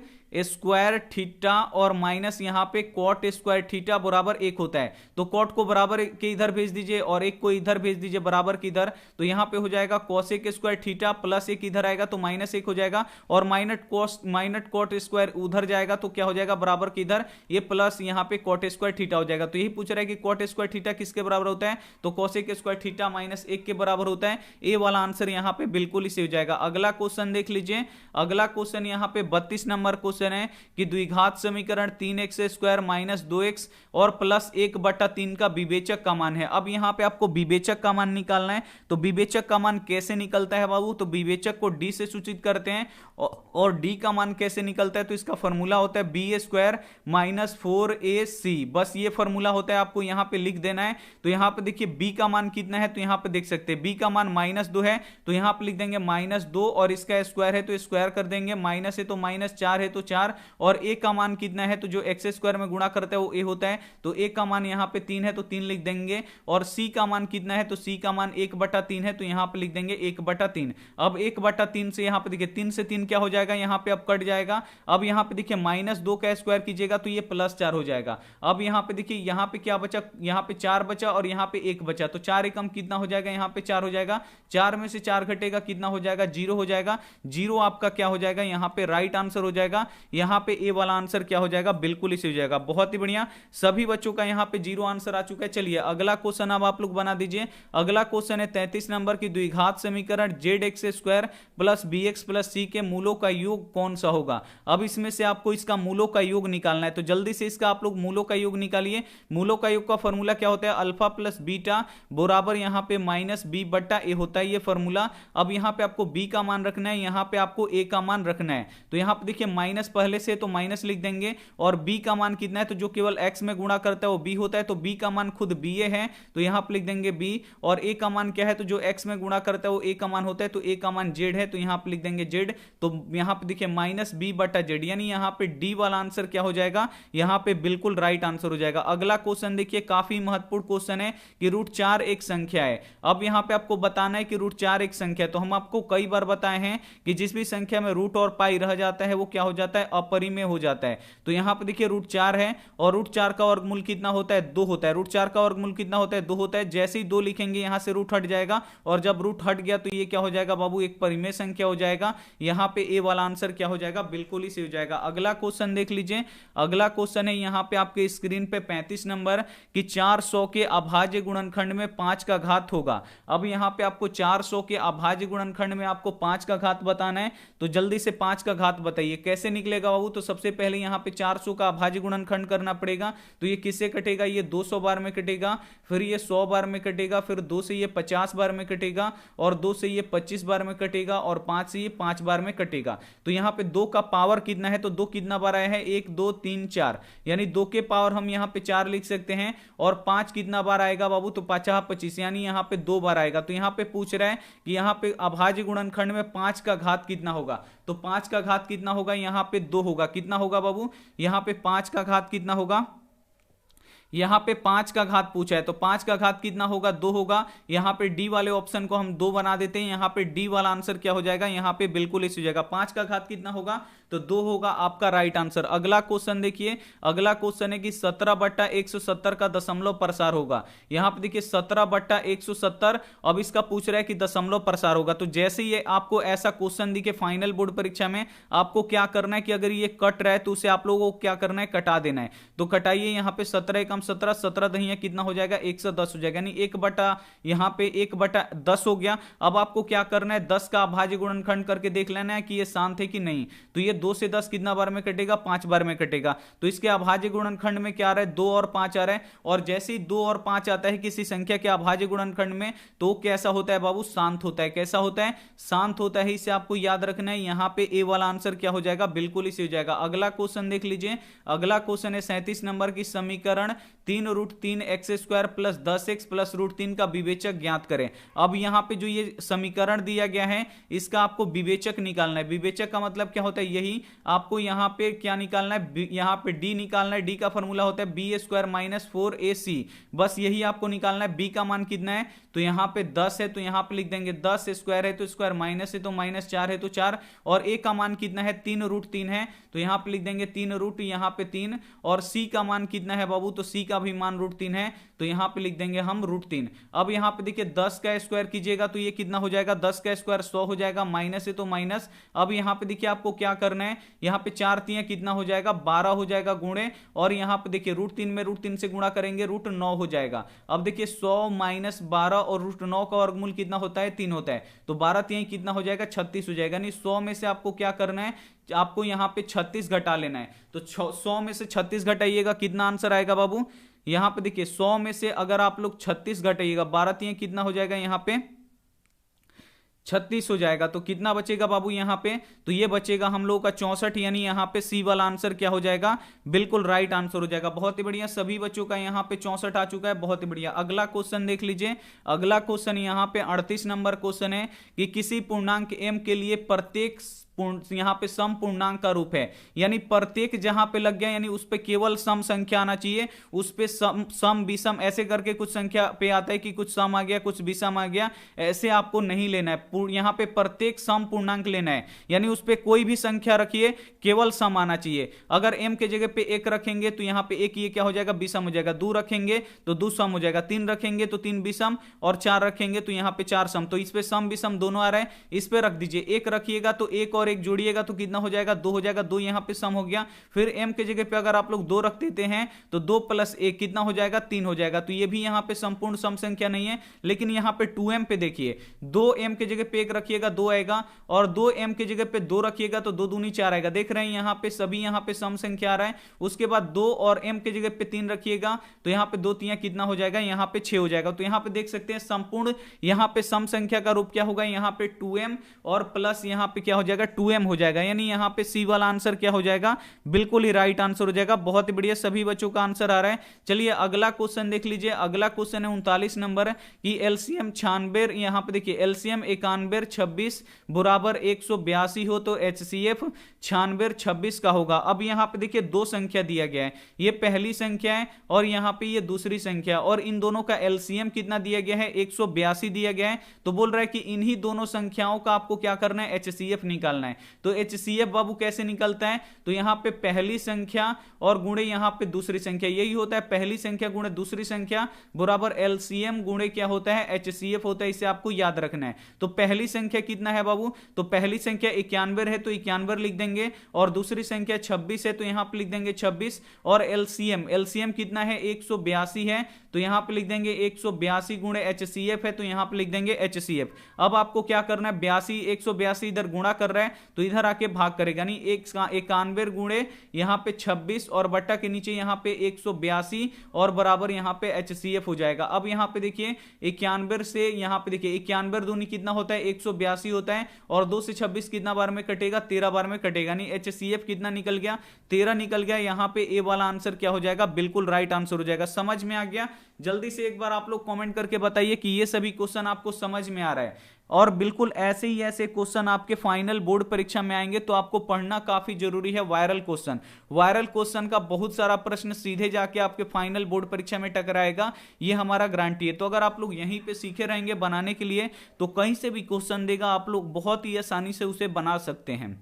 स्क्वायर थीटा और माइनस यहां पे कॉट स्क्वायर थीटा बराबर 1 होता है। तो कॉट को बराबर के इधर भेज दीजिए और 1 को इधर भेज दीजिए बराबर के इधर। तो यहां पे हो जाएगा कोसेक स्क्वायर थीटा प्लस 1 इधर आएगा तो माइनस 1 हो जाएगा, और माइनस कॉट स्क्वायर उधर जाएगा तो क्या हो जाएगा, बराबर के इधर, ये प्लस यहां पे कॉट स्क्वायर थीटा हो जाएगा। तो यही पूछ रहा है कि कॉट स्क्वायर थीटा किसके बराबर होता है, तो कोसेक स्क्वायर थीटा माइनस 1 के बराबर होता है। ए वाला आंसर यहां पे बिल्कुल इसे हो जाएगा। अगला क्वेश्चन देख लीजिए। अगला क्वेश्चन यहां पे 32 नंबर क्वेश्चन है कि द्विघात समीकरण 3x स्क्वायर माइनस 2x और प्लस 1/3 का विवेचक का मान है। अब यहां पे आपको विवेचक का मान निकालना है। तो विवेचक का मान कैसे निकलता है बाबू, तो विवेचक को d से सूचित करते हैं, और d का मान कैसे निकलता है, तो इसका फॉर्मूला होता है b स्क्वायर माइनस 4ac। बस ये फॉर्मूला होता है, आपको यहां पे लिख देना है। तो यहां पे देखिए b का मान कितना है, तो यहां पे देख सकते हैं b का मान -2 है, तो यहां पे लिख देंगे -2, और इसका स्क्वायर है तो स्क्वायर कर देंगे, माइनस है तो माइनस, 4 है तो 4, और a का मान कितना है, तो जो एक्स स्क्वायर में गुणा करता है वो a होता है। तो a का मान यहां पे 3 है तो 3 लिख देंगे, और c का मान कितना है, तो c का मान 1/3 है, तो यहां पे लिख देंगे 1/3। अब 1/3 से यहां पे देखिए 3 से 3 क्या हो जाएगा, यहां पे अब कट जाएगा। अब यहां पे देखिए -2 का स्क्वायर कीजिएगा तो ये +4 हो जाएगा। अब यहां पे देखिए यहां पे क्या बचा, यहां पे 4 बचा और यहां पे 1 बचा, तो 4 एकम कितना हो जाएगा, यहां पे 4 हो जाएगा। 4 में से 4 घटेगा कितना हो जाएगा, 0 हो जाएगा। 0 आपका क्या हो जाएगा, यहां पे राइट आंसर हो जाएगा। यहाँ पे ए वाला आंसर क्या हो जाएगा, बिल्कुल इसी हो जाएगा। बहुत ही बढ़िया, सभी बच्चों का यहाँ पे 0 आंसर आ चुका है। चलिए अगला क्वेश्चन अब आप लोग बना दीजिए। अगला क्वेश्चन है 33 नंबर की द्विघात समीकरण Z X square plus B X plus C के मूलों का योग कौन सा होगा। अब इसमें से आपको इसका मूलों का योग निकालना है, तो जल्दी से इसका आप लोग मूलों का योग निकालिए। मूलों का योग का फॉर्मूला क्या होता है, अल्फा प्लस बीटा बराबर यहाँ पे माइनस बी बट्टा ए होता है ये फॉर्मूला। अब यहाँ पे आपको बी का मान रखना है, यहाँ पे आपको ए का मान रखना है। तो यहाँ पे देखिए माइनस पहले से, तो माइनस लिख देंगे, और बी का मान कितना है, तो जो केवल एक्स में गुणा करता है वो बी होता है, तो बी का मान खुद बी ए है, तो यहाँ पे लिख देंगे बी। और ए का मान क्या है, तो जो एक्स में गुणा करता है वो ए का मान होता है, तो ए का मान जेड है, तो यहाँ पे लिख देंगे जेड। तो यहाँ पे देखिए माइनस बी बटा जेड, यानी यहाँ पे डी वाला आंसर क्या हो जाएगा, यहाँ पे बिल्कुल राइट आंसर हो जाएगा। अगला क्वेश्चन देखिए, काफी महत्वपूर्ण क्वेश्चन है कि रूट 4 एक संख्या है। अब यहाँ पे आपको बताना है कि रूट 4 एक संख्या है, तो हम आपको कई बार बताए हैं कि जिस भी संख्या में रूट और पाई रह जाता है वो क्या हो जाता है, अपरिमेय हो जाता है। तो यहाँ पे देखिए रूट 4 है, और रूट 4 का वर्गमूल कितना होता है, 2 होता है। रूट 4 का वर्गमूल कितना होता है, 2 होता है। जैसे ही 2 लिखेंगे यहां से रूट हट जाएगा, और जब रूट हट गया तो ये क्या हो जाएगा बाबू, एक परिमेय संख्या हो जाएगा। यहाँ पे ए वाला आंसर क्या हो जाएगा, बिल्कुल ही सही हो जाएगा। अगला क्वेश्चन देख लीजिए। अगला क्वेश्चन है यहाँ पे आपके स्क्रीन पे 35 नंबर कि 400 के अभाज्य गुणनखंड में 5 का घात होगा। अब यहाँ पे आपको 400 के अभाज्य गुणनखंड में आपको 5 का घात बताना है, तो जल्दी से 5 का घात बताइए कैसे निकलेगा बाबू। तो सबसे पहले यहाँ पे 400 का अभाज्य गुणनखंड करना पड़ेगा, तो ये किससे कटेगा, ये 200 बार में कटेगा, फिर ये 100 बार में कटेगा, फिर 2 से ये 50 बार में कटेगा, और 2 से ये 25 बार में कटेगा, और 5 से ये 5 बार में कटेगा। तो यहाँ पे 2 का पावर कितना है, तो 2 कितना बार आया है, 1 2 3 4, यानी 2 के पावर हम यहाँ पे 4 लिख सकते हैं। और 5 कितना बार आएगा बाबू, तो 5 25, यानी यहाँ पे 2 बार आएगा। तो यहाँ पे पूछ रहा है कि यहाँ पे अभाज्य गुणनखंड में 5 का घात कितना होगा, तो 5 का घात कितना होगा, यहाँ पे 2 होगा। कितना होगा बाबू, यहाँ पे 5 का घात कितना होगा, यहां पे 5 का घात पूछा है, तो 5 का घात कितना होगा, 2 होगा। यहां पे डी वाले ऑप्शन को हम 2 बना देते हैं, यहां पे डी वाला आंसर क्या हो जाएगा, यहां पे बिल्कुल इसी हो जाएगा। 5 का घात कितना होगा, तो 2 होगा आपका राइट आंसर। अगला क्वेश्चन देखिए, अगला क्वेश्चन है कि 17/170 का दशमलव प्रसार होगा। यहां पे देखिए 17/170, अब इसका पूछ रहा है कि दशमलव प्रसार होगा। तो जैसे ये आपको ऐसा क्वेश्चन दिखे फाइनल बोर्ड परीक्षा में, आपको क्या करना है कि अगर ये कट रहा है तो उसे आप लोगों को क्या करना है, कटा देना है। तो कटाइए, यहाँ पे 17 कम 17, 17 दहिया कितना हो जाएगा, 110 हो जाएगा, यानी 1 यहाँ पे 1/10 हो गया। अब आपको क्या करना है, 10 का अभाज्य गुणनखंड करके देख लेना है कि ये शांत है कि नहीं। तो ये 2 से 10 कितना बार में कटेगा, 5 बार में कटेगा। तो इसके अभाज्य गुणनखंड में क्या आ रहा है, 2 और 5 आ रहा है। और जैसे ही 2 और 5 आता है किसी संख्या के अभाज्य गुणनखंड में, तो कैसा होता है बाबू, शांत होता है। कैसा होता है, शांत होता है। इसे आपको याद रखना है। यहां पे ए वाला आंसर क्या हो जाएगा, बिल्कुल इसी हो जाएगा। अगला क्वेश्चन देख लीजिए। अगला क्वेश्चन है 37 नंबर की समीकरण 3√3x² प्लस 10x प्लस √3 का विवेचक ज्ञात करें। अब यहां पे जो ये समीकरण दिया गया है, इसका आपको विवेचक निकालना है। विवेचक का मतलब क्या होता है, यही आपको यहां पे क्या निकालना है, यहां पे डी निकालना है। डी का फॉर्मूला होता है b² माइनस 4ac, बस यही आपको निकालना है। बी का मान कितना है, तो यहां पे 10 है, तो यहां पे लिख देंगे 10, स्क्वायर है तो स्क्वायर, माइनस है तो माइनस, 4 है तो 4, और ए का मान कितना है, 3√3 है, तो यहां पे लिख देंगे 3 यहां पे 3, और सी का मान कितना है बाबू, तो सी का भी मान √3 है, तो यहां पे लिख देंगे हम √3। अब यहां पे देखिए 10 का स्क्वायर कीजिएगा तो ये कितना हो जाएगा, 10 का स्क्वायर 100 हो जाएगा, माइनस है तो माइनस। अब यहां पे देखिए आपको क्या करना है, यहां पे 4 3 कितना हो जाएगा, 12 हो जाएगा गुणे, और यहां पे देखिए √3 में √3 से गुणा करेंगे, √9 हो जाएगा। अब देखिए 100 माइनस 12 और √9 का वर्गमूल कितना होता है, 3 होता है, तो 12 3 कितना हो जाएगा, 36 हो जाएगा। यानी 100 में से आपको क्या करना है, आपको यहां पे 36 घटा लेना है। तो 100 में से 36 घटाइएगा, कितना आंसर आएगा बाबू, यहां पे देखिए 100 में से अगर आप लोग 36 घटाइएगा, 12 3 कितना हो जाएगा, यहां पे 36 हो जाएगा। तो कितना बचेगा बाबू यहां पे, तो ये बचेगा हम लोगों का 64, यानी यहां पे सी वाला आंसर क्या हो जाएगा, बिल्कुल राइट आंसर हो जाएगा। बहुत ही बढ़िया, सभी बच्चों का यहां पे 64 आ चुका है, बहुत ही बढ़िया। अगला क्वेश्चन देख लीजिए। अगला क्वेश्चन यहां पे 38 नंबर क्वेश्चन है कि किसी पूर्णांक m के लिए प्रत्येक यहां पे सम पूर्णांक का रूप है, यानी प्रत्येक जहां पे लग गया, यानी उस पे केवल सम संख्या आना चाहिए, उस पे सम विषम ऐसे करके कुछ संख्या पे आता है कि कुछ सम आ गया कुछ विषम आ गया, ऐसे आपको नहीं लेना है। यहां पे प्रत्येक सम पूर्णांक लेना है, यानी उस पे कोई भी संख्या रखिए, केवल सम आना चाहिए। अगर m के जगह पे 1 रखेंगे तो यहां पे 1 ये क्या हो जाएगा, विषम हो जाएगा। 2 रखेंगे तो 2 सम हो जाएगा, 3 रखेंगे तो 3 विषम, और 4 रखेंगे तो यहां पे 4 सम। तो इस पे सम विषम दोनों आ रहे हैं, इस पे रख दीजिए। 1 रखिएगा तो 1 और 1 जोड़िएगा तो कितना हो जाएगा, 2 हो जाएगा, 2 यहां पे सम हो गया। फिर m के जगह पे अगर आप लोग 2 रख देते हैं तो 2 + 1 कितना हो जाएगा, 3 हो जाएगा। तो ये भी यहां पे संपूर्ण सम संख्या नहीं है, लेकिन यहां पे 2m पे देखिए, 2m के जगह पे 1 रखिएगा 2 आएगा, और 2m के जगह पे 2 रखिएगा तो 2 दूनी 4 आएगा। देख रहे हैं यहां पे सभी यहां पे सम संख्या आ रहा है। उसके बाद 2 और m के जगह पे 3 रखिएगा तो यहां पे 2 3 कितना हो जाएगा, यहां पे 6 हो जाएगा। तो यहां पे देख सकते हैं संपूर्ण यहां पे सम संख्या का रूप क्या होगा, यहां पे 2m और प्लस यहां पे क्या हो जाएगा, 2m हो जाएगा। यानी यहां पे सी वाला आंसर क्या हो जाएगा, बिल्कुल ही राइट आंसर हो जाएगा। बहुत ही बढ़िया, सभी बच्चों का आंसर आ रहा है। चलिए अगला क्वेश्चन देख लीजिए। अगला क्वेश्चन है 39 नंबर कि एलसीएम 96, यहां पे देखिए एलसीएम 91 26 बराबर 182 हो तो एचसीएफ 96 26 का होगा। अब यहां पे देखिए दो संख्या दिया गया है, ये पहली संख्या है और यहां पे ये दूसरी संख्या, और इन दोनों का एलसीएम कितना दिया गया है, 182 दिया गया है। तो बोल रहा है कि इन्हीं दोनों संख्याओं का आपको क्या करना है, एचसीएफ निकालना है। तो एचसीएफ बाबू कैसे निकलता है, तो यहां पे पहली संख्या और गुणे यहां पे दूसरी संख्या, यही होता है पहली संख्या गुणे दूसरी संख्या बराबर एलसीएम गुणे क्या होता है, एचसीएफ होता है। इसे आपको याद रखना है। तो पहली संख्या कितना है बाबू, तो पहली संख्या 91 है तो 91 लिख देंगे, और दूसरी संख्या 26 है तो यहां पे लिख देंगे 26, और एलसीएम कितना है, 182 है तो यहां पे लिख देंगे 182 गुणे एचसीएफ है तो यहां पे लिख देंगे एचसीएफ। अब आपको क्या करना है, 82 182 इधर गुणा कर रहा है तो इधर आके भाग करेगा, नहीं 91 गुणे यहां पे 26 और बट्टा के नीचे यहां पे 182 और बराबर यहां पे एचसीएफ हो जाएगा। अब यहां पे देखिए 91 से यहां पे देखिए 91 दूनी कितना होता है, 182 होता है, और 2 से 26 कितना बार में कटेगा, 13 बार में कटेगा, नहीं एचसीएफ कितना निकल गया, 13 निकल गया। यहां पे ए वाला आंसर क्या हो जाएगा, बिल्कुल राइट आंसर हो जाएगा। समझ में आ गया? जल्दी से एक बार आप लोग कमेंट करके बताइए कि ये सभी क्वेश्चन आपको समझ में आ रहा है। और बिल्कुल ऐसे ही ऐसे क्वेश्चन आपके फाइनल बोर्ड परीक्षा में आएंगे तो आपको पढ़ना काफी जरूरी है। वायरल क्वेश्चन का बहुत सारा प्रश्न सीधे जाके आपके फाइनल बोर्ड परीक्षा में टकराएगा, ये हमारा गारंटी है। तो अगर आप लोग यहीं पे सीखे रहेंगे बनाने के लिए तो कहीं से भी क्वेश्चन देगा, आप लोग बहुत ही आसानी से उसे बना सकते हैं।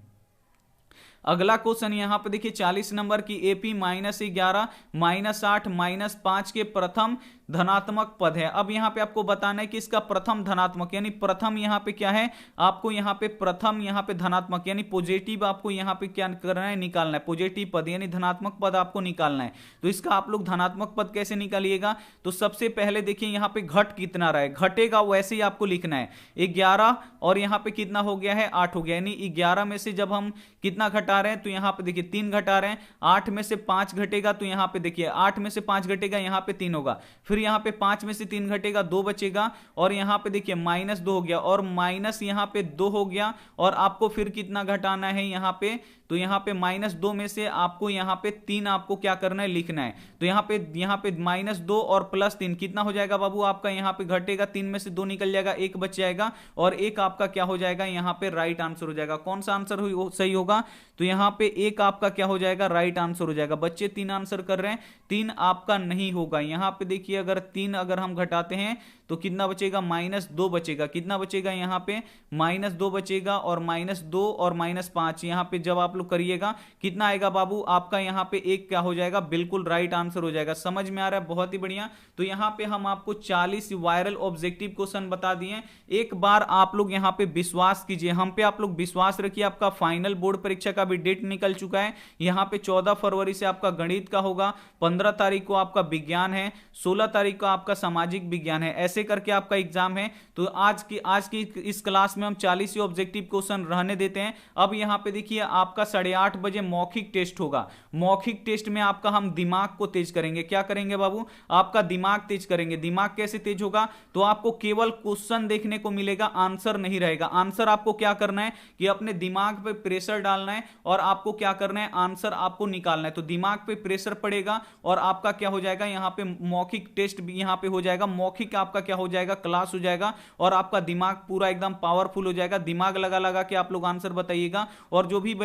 अगला क्वेश्चन यहां पे देखिए 40 नंबर की एपी -11 -8 -5 के प्रथम धनात्मक पद है। अब यहां पे आपको बताना है कि इसका प्रथम धनात्मक, यानी प्रथम यहां पे क्या है, आपको यहां पे प्रथम यहां पे धनात्मक यानी पॉजिटिव आपको यहां पे क्या करना है, निकालना है। पॉजिटिव पद यानी धनात्मक पद आपको निकालना है। तो इसका आप लोग धनात्मक पद कैसे निकालिएगा, तो सबसे पहले देखिए यहां पे घट कितना रहा है, घटेगा वैसे ही आपको लिखना है 11, और यहां पे कितना हो गया है, 8 हो गया। यानी 11 में से जब हम कितना घटा रहे हैं तो यहां पे देखिए 3 घटा रहे हैं, 8 में से 5 घटेगा तो यहां पे देखिए 8 में से 5 घटेगा, यहां पे 3 होगा। फिर यहां पे 5 में से 3 घटेगा, 2 बचेगा, और यहां पे देखिए -2 हो गया, और माइनस यहां पे 2 हो गया, और आपको फिर कितना घटाना है यहां पे, तो यहां पे -2 में से आपको यहां पे 3 आपको क्या करना है, लिखना है। तो यहां पे -2 और +3 कितना हो जाएगा बाबू आपका, यहां पे घटेगा, 3 में से 2 निकल जाएगा, 1 बच जाएगा, और 1 आपका क्या हो जाएगा, यहां पे राइट आंसर हो जाएगा। कौन सा आंसर सही होगा, तो यहां पे 1 आपका क्या हो जाएगा, राइट आंसर हो जाएगा। बच्चे 3 आंसर कर रहे हैं, 3 आपका नहीं होगा। यहां पे देखिए अगर 3 अगर हम घटाते हैं तो कितना बचेगा, -2 बचेगा। कितना बचेगा यहां पे, -2 बचेगा, और -2 और -5 यहां पे जब आप लोग करिएगा कितना आएगा बाबू आपका, यहां पे 1 क्या हो जाएगा, बिल्कुल राइट आंसर हो जाएगा। समझ में आ रहा है? बहुत ही बढ़िया। तो यहां पे हम आपको 40 वायरल ऑब्जेक्टिव क्वेश्चन बता दिए। एक बार आप लोग यहां पे विश्वास कीजिए, हम पे आप लोग विश्वास रखिए। आपका फाइनल बोर्ड परीक्षा का भी डेट निकल चुका है। यहां पे 14 फरवरी से आपका गणित का होगा, 15 तारीख को आपका विज्ञान है, 16 तारीख को आपका सामाजिक विज्ञान है, ऐसे करके आपका एग्जाम है। तो आज की इस क्लास में हम 40 ऑब्जेक्टिव क्वेश्चन रहने देते हैं। अब यहां पे देखिए आपका 8:30 बजे मौखिक टेस्ट होगा। मौखिक टेस्ट में आपका हम दिमाग को तेज करेंगे। क्या करेंगे बाबू, आपका दिमाग तेज करेंगे। दिमाग कैसे तेज होगा, तो आपको केवल क्वेश्चन देखने को मिलेगा, आंसर नहीं रहेगा। आंसर आपको क्या करना है कि अपने दिमाग पे प्रेशर डालना है, और आपको क्या करना है, आंसर आपको निकालना है। तो दिमाग पे प्रेशर पड़ेगा और आपका क्या हो जाएगा, यहां पे मौखिक टेस्ट भी यहां पे हो जाएगा। मौखिक आपका क्या हो जाएगा, क्लास हो जाएगा, और आपका दिमाग पूरा एकदम पावरफुल हो जाएगा। दिमाग लगा लगा के आप लोग आंसर बताइएगा, और जो भी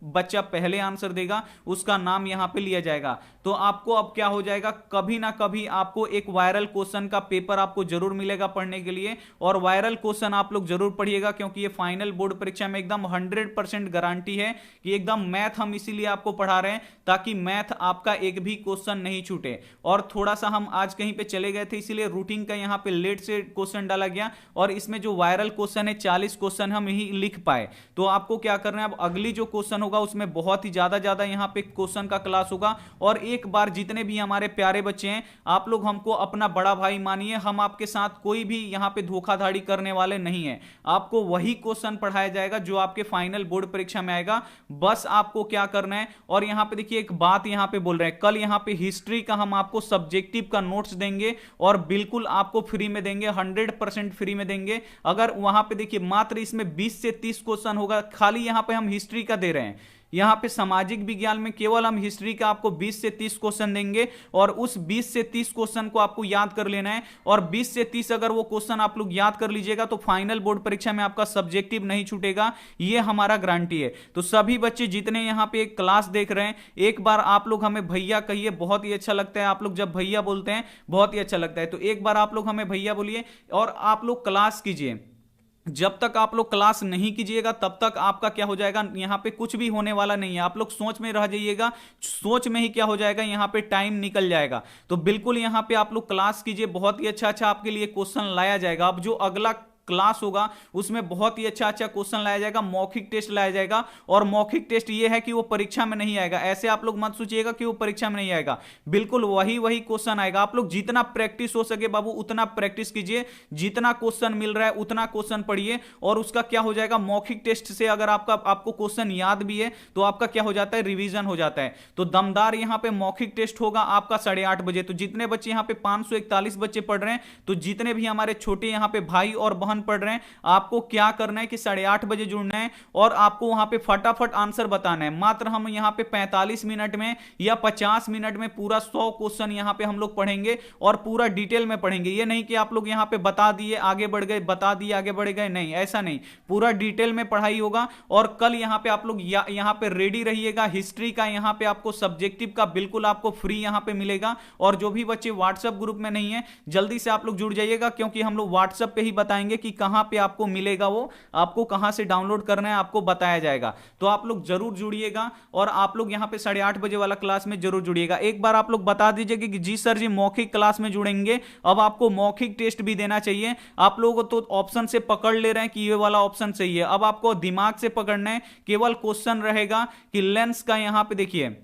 बच्चा पहले आंसर देगा उसका नाम यहां पे लिया जाएगा। तो आपको अब क्या हो जाएगा, कभी ना कभी आपको एक वायरल क्वेश्चन का पेपर आपको जरूर मिलेगा पढ़ने के लिए, और वायरल क्वेश्चन आप लोग जरूर पढ़िएगा, क्योंकि ये फाइनल बोर्ड परीक्षा में एकदम 100% गारंटी है कि एकदम मैथ हम इसीलिए आपको पढ़ा रहे हैं ताकि मैथ आपका एक भी क्वेश्चन नहीं छूटे। और थोड़ा सा हम आज कहीं पे चले गए थे, इसीलिए रूटीन का यहां पे लेट से क्वेश्चन डाला गया और इसमें जो वायरल क्वेश्चन है 40 क्वेश्चन हम ही लिख पाए। तो आपको क्या करना है, अब अगली जो क्वेश्चन होगा उसमें बहुत ही ज्यादा यहाँ पे क्वेश्चन का क्लास होगा। और एक बार जितने भी हमारे प्यारे बच्चे हैं, आप लोग हमको अपना बड़ा भाई मानिए, हम आपके साथ कोई भी यहाँ पे धोखाधड़ी करने वाले नहीं है। आपको वही क्वेश्चन पढ़ाया जाएगा जो आपके फाइनल बोर्ड परीक्षा में आएगा, बस आपको क्या करना है। और यहां पे देखिए एक बात यहां पे बोल रहे हैं, कल यहां पे हिस्ट्री का हम आपको सब्जेक्टिव का नोट्स देंगे और बिल्कुल आपको फ्री में देंगे, 100% फ्री में देंगे। अगर वहां पे देखिए मात्र इसमें 20 से 30 क्वेश्चन होगा, खाली यहां पे हम हिस्ट्री का दे रहे हैं। यहां पे सामाजिक विज्ञान में केवल हम हिस्ट्री का आपको 20 से 30 क्वेश्चन देंगे और उस 20 से 30 क्वेश्चन को आपको याद कर लेना है। और 20 से 30 अगर वो क्वेश्चन आप लोग याद कर लीजिएगा तो फाइनल बोर्ड परीक्षा में आपका सब्जेक्टिव नहीं छूटेगा, ये हमारा गारंटी है। तो सभी बच्चे जितने यहां पे एक क्लास देख रहे हैं, एक बार आप लोग हमें भैया कहिए, बहुत ही अच्छा लगता है। आप लोग जब भैया बोलते हैं बहुत ही अच्छा लगता है, तो एक बार आप लोग हमें भैया बोलिए और आप लोग क्लास कीजिए। जब तक आप लोग क्लास नहीं कीजिएगा तब तक आपका क्या हो जाएगा, यहां पे कुछ भी होने वाला नहीं है। आप लोग सोच में रह जाइएगा, सोच में ही क्या हो जाएगा, यहां पे टाइम निकल जाएगा। तो बिल्कुल यहां पे आप लोग क्लास कीजिए, बहुत ही अच्छा आपके लिए क्वेश्चन लाया जाएगा। अब जो अगला क्लास होगा उसमें बहुत ही अच्छा क्वेश्चन लाया जाएगा, मौखिक टेस्ट लाया जाएगा। और मौखिक टेस्ट ये है कि वो परीक्षा में नहीं आएगा, ऐसे आप लोग मत सोचिएगा कि वो परीक्षा में नहीं आएगा, बिल्कुल वही क्वेश्चन आएगा। आप लोग जितना प्रैक्टिस हो सके बाबू उतना प्रैक्टिस कीजिए, जितना क्वेश्चन मिल रहा है उतना क्वेश्चन पढ़िए। और उसका क्या हो जाएगा, मौखिक टेस्ट से अगर आपको क्वेश्चन याद भी है तो आपका क्या हो जाता है, रिवीजन हो जाता है। तो दमदार यहां पे मौखिक टेस्ट होगा आपका 8:30 बजे। तो जितने बच्चे यहां पे 541 बच्चे पढ़ रहे हैं, तो जितने भी हमारे छोटे यहां पे भाई और बहन पढ़ रहे हैं, आपको क्या करना है कि 8:30 बजे जुड़ना है और आपको वहां पे फटाफट आंसर बताना है। मात्र हम यहां पे 45 मिनट में या 50 मिनट में पूरा 100 क्वेश्चन यहां पे हम लोग पढ़ेंगे और पूरा डिटेल में पढ़ेंगे। ये नहीं कि आप लोग यहां पे बता दिए आगे बढ़ गए, बता दिए आगे बढ़ गए, नहीं, ऐसा नहीं, पूरा डिटेल में पढ़ाई होगा। और कल यहां पे आप लोग यहां पे रेडी रहिएगा। हिस्ट्री का यहां पे आपको सब्जेक्टिव का बिल्कुल आपको फ्री यहां पे मिलेगा। और जो भी बच्चे व्हाट्सएप ग्रुप में नहीं है जल्दी से आप लोग जुड़ जाइएगा, क्योंकि हम लोग व्हाट्सएप पे ही बताएंगे कि कहां पे आपको मिलेगा, वो आपको कहां से डाउनलोड करना है आपको बताया जाएगा। तो आप लोग जरूर जुड़िएगा और आप लोग यहां पे 8:30 बजे वाला क्लास में जरूर जुड़िएगा। एक बार आप लोग बता दीजिए कि जी सर जी मौखिक क्लास में जुड़ेंगे, अब आपको मौखिक टेस्ट भी देना चाहिए। आप लोग तो ऑप्शन से पकड़ ले रहे हैं कि ये वाला ऑप्शन सही है, अब आपको दिमाग से पकड़ना है। केवल क्वेश्चन रहेगा कि लेंस का यहां पे देखिए,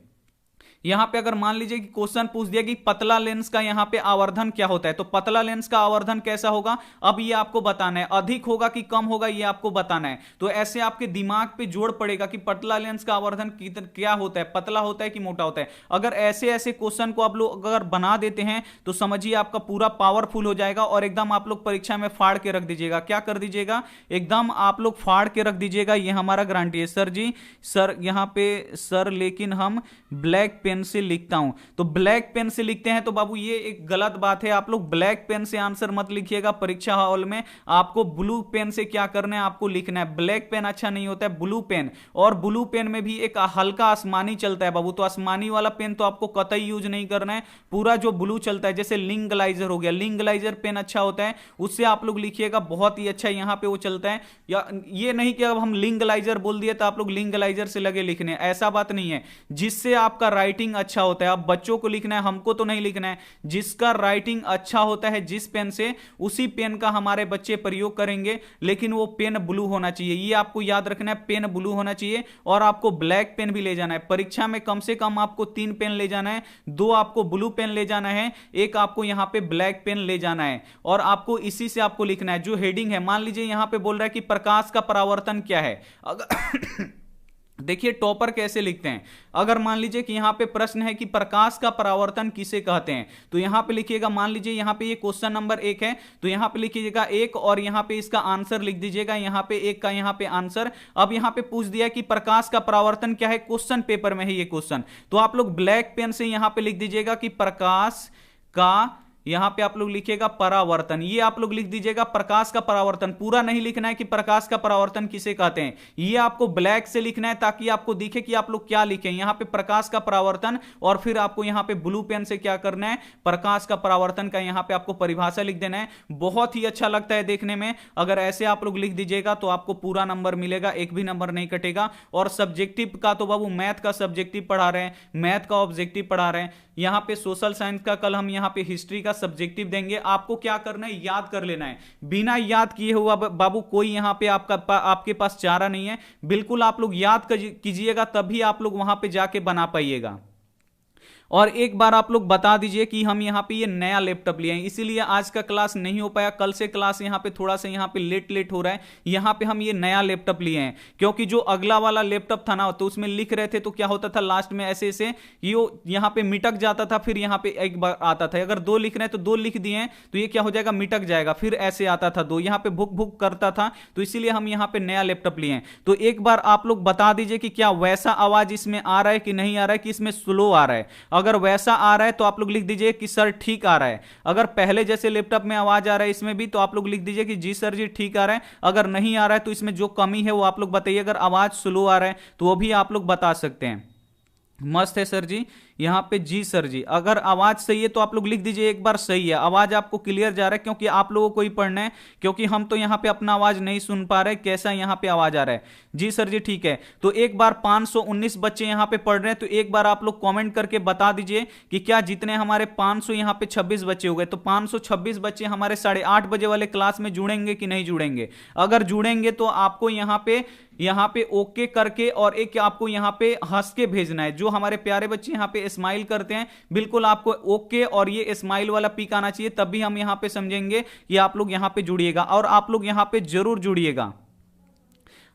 यहां पे अगर मान लीजिए कि क्वेश्चन पूछ दिया कि पतला लेंस का यहां पे आवर्धन क्या होता है, तो पतला लेंस का आवर्धन कैसा होगा, अब ये आपको बताना है। अधिक होगा कि कम होगा ये आपको बताना है। तो ऐसे आपके दिमाग पे जोड़ पड़ेगा कि पतला लेंस का आवर्धन क्या होता है, पतला होता है कि मोटा होता है। अगर ऐसे ऐसे क्वेश्चन को आप लोग अगर बना देते हैं तो समझिए आपका पूरा पावरफुल हो जाएगा और एकदम आप लोग परीक्षा में फाड़ के रख दीजिएगा। क्या कर दीजिएगा, एकदम आप लोग फाड़ के रख दीजिएगा, ये हमारा गारंटी है। सर जी सर यहां पे सर लेकिन हम ब्लैक पेन से लिखता हूं, तो ब्लैक पेन से लिखते हैं तो बाबू ये एक गलत बात है। आप लोग ब्लैक पेन से आंसर मत लिखिएगा परीक्षा हॉल में, आपको ब्लू पेन से क्या करना है, आपको लिखना है। ब्लैक पेन अच्छा नहीं होता है, ब्लू पेन। और ब्लू पेन में भी एक हल्का आसमानी चलता है बाबू, तो आसमानी वाला पेन तो आपको कतई यूज नहीं करना है। पूरा जो ब्लू चलता है, जैसे लिंगलाइजर हो गया, लिंगलाइजर पेन अच्छा होता है, उससे आप लोग लिखिएगा, बहुत ही अच्छा यहां पे वो चलता है। या ये नहीं कि अब हम लिंगलाइजर बोल दिए तो आप लोग लिंगलाइजर से लगे लिखने, ऐसा बात नहीं है। जिससे आपका राइटिंग अच्छा होता है, अब बच्चों को लिखना है, हमको तो नहीं लिखना है। जिसका राइटिंग अच्छा होता है जिस पेन से, उसी पेन का हमारे बच्चे प्रयोग करेंगे, लेकिन वो पेन ब्लू होना चाहिए, ये आपको याद रखना है, पेन ब्लू होना चाहिए। और आपको ब्लैक पेन भी ले जाना है परीक्षा में, कम से कम आपको 3 पेन ले जाना है, 2 आपको ब्लू पेन ले जाना है, एक आपको यहां पे ब्लैक पेन ले जाना है। और आपको इसी से आपको लिखना है जो हेडिंग है। मान लीजिए यहां पे बोल रहा है कि प्रकाश का परावर्तन क्या है, अगर देखिए टॉपर कैसे लिखते हैं। अगर मान लीजिए कि यहां पे प्रश्न है कि प्रकाश का परावर्तन किसे कहते हैं, तो यहां पे लिखिएगा, मान लीजिए यहां पे ये क्वेश्चन नंबर 1 है, तो यहां पे लिखिएगा 1 और यहां पे इसका आंसर लिख दीजिएगा, यहां पे 1 का यहां पे आंसर। अब यहां पे पूछ दिया कि प्रकाश का परावर्तन क्या है, क्वेश्चन पेपर में है ये क्वेश्चन, तो आप लोग ब्लैक पेन से यहां पे लिख दीजिएगा कि प्रकाश का, यहां पे आप लोग लिखिएगा परावर्तन, ये आप लोग लिख दीजिएगा प्रकाश का परावर्तन। पूरा नहीं लिखना है कि प्रकाश का परावर्तन किसे कहते हैं, ये आपको ब्लैक से लिखना है ताकि आपको दिखे कि आप लोग क्या लिखें। यहां पे प्रकाश का परावर्तन और फिर आपको यहां पे ब्लू पेन से क्या करना है, प्रकाश का परावर्तन का यहां पे आपको परिभाषा लिख देना है। बहुत ही अच्छा लगता है देखने में। अगर ऐसे आप लोग लिख दीजिएगा तो आपको पूरा नंबर मिलेगा, एक भी नंबर नहीं कटेगा। और सब्जेक्टिव का तो बाबू मैथ का सब्जेक्टिव पढ़ा रहे हैं, मैथ का ऑब्जेक्टिव पढ़ा रहे हैं। यहां पे सोशल साइंस का कल हम यहां पे हिस्ट्री का का सब्जेक्टिव देंगे, आपको क्या करना है, याद कर लेना है। बिना याद किए हुआ बाबू कोई यहां पे आपके पास चारा नहीं है। बिल्कुल आप लोग याद कीजिएगा, तभी आप लोग वहां पे जाके बना पाइएगा। और एक बार आप लोग बता दीजिए कि हम यहाँ पे ये नया लैपटॉप लिए हैं, इसीलिए आज का क्लास नहीं हो पाया। कल से क्लास यहाँ पे थोड़ा सा यहाँ पे लेट हो रहा है। यहाँ पे हम ये नया लैपटॉप लिए हैं, क्योंकि जो अगला वाला लैपटॉप था ना, तो उसमें लिख रहे थे तो क्या होता था लास्ट में ऐसे ऐसे ये यहाँ पे मिटक जाता था, फिर यहाँ पे एक बार आता था। अगर 2 लिख रहे हैं तो 2 लिख दिए हैं तो ये क्या हो जाएगा, मिटक जाएगा, फिर ऐसे आता था 2, यहाँ पे भुक भुक करता था। तो इसीलिए हम यहाँ पे नया लैपटॉप लिए हैं। तो एक बार आप लोग बता दीजिए कि क्या वैसा आवाज इसमें आ रहा है कि नहीं आ रहा है, कि इसमें स्लो आ रहा है। अगर वैसा आ रहा है तो आप लोग लिख दीजिए कि सर ठीक आ रहा है। अगर पहले जैसे लैपटॉप में आवाज आ रहा है इसमें भी, तो आप लोग लिख दीजिए कि जी सर जी ठीक आ रहा है। अगर नहीं आ रहा है तो इसमें जो कमी है वो आप लोग बताइए। अगर आवाज स्लो आ रहा है तो वो भी आप लोग बता सकते हैं। मस्त है सर जी, यहां पे जी सर जी। अगर आवाज सही है तो आप लोग लिख दीजिए एक बार सही है, आवाज आपको क्लियर जा रहा है, क्योंकि आप लोगों को ही पढ़ना है, क्योंकि हम तो यहां पे अपना आवाज नहीं सुन पा रहे कैसा यहां पे आवाज आ रहा है। जी सर जी ठीक है। तो एक बार 519 बच्चे यहां पे पढ़ रहे हैं, तो एक बार आप लोग कमेंट करके बता दीजिए कि क्या जितने हमारे 500 यहां पे 26 बच्चे हो गए, तो 526 बच्चे हमारे 8:30 बजे वाले क्लास में जुड़ेंगे कि नहीं जुड़ेंगे। अगर जुड़ेंगे तो आपको यहां पे ओके करके और एक आपको यहां पे हंस के भेजना है। जो हमारे प्यारे बच्चे यहां पे स्माइल करते हैं, बिल्कुल आपको ओके और ये स्माइल वाला पिक आना चाहिए, तभी हम यहां पे समझेंगे कि आप लोग यहां पे जुड़िएगा। और आप लोग यहां पे जरूर जुड़िएगा,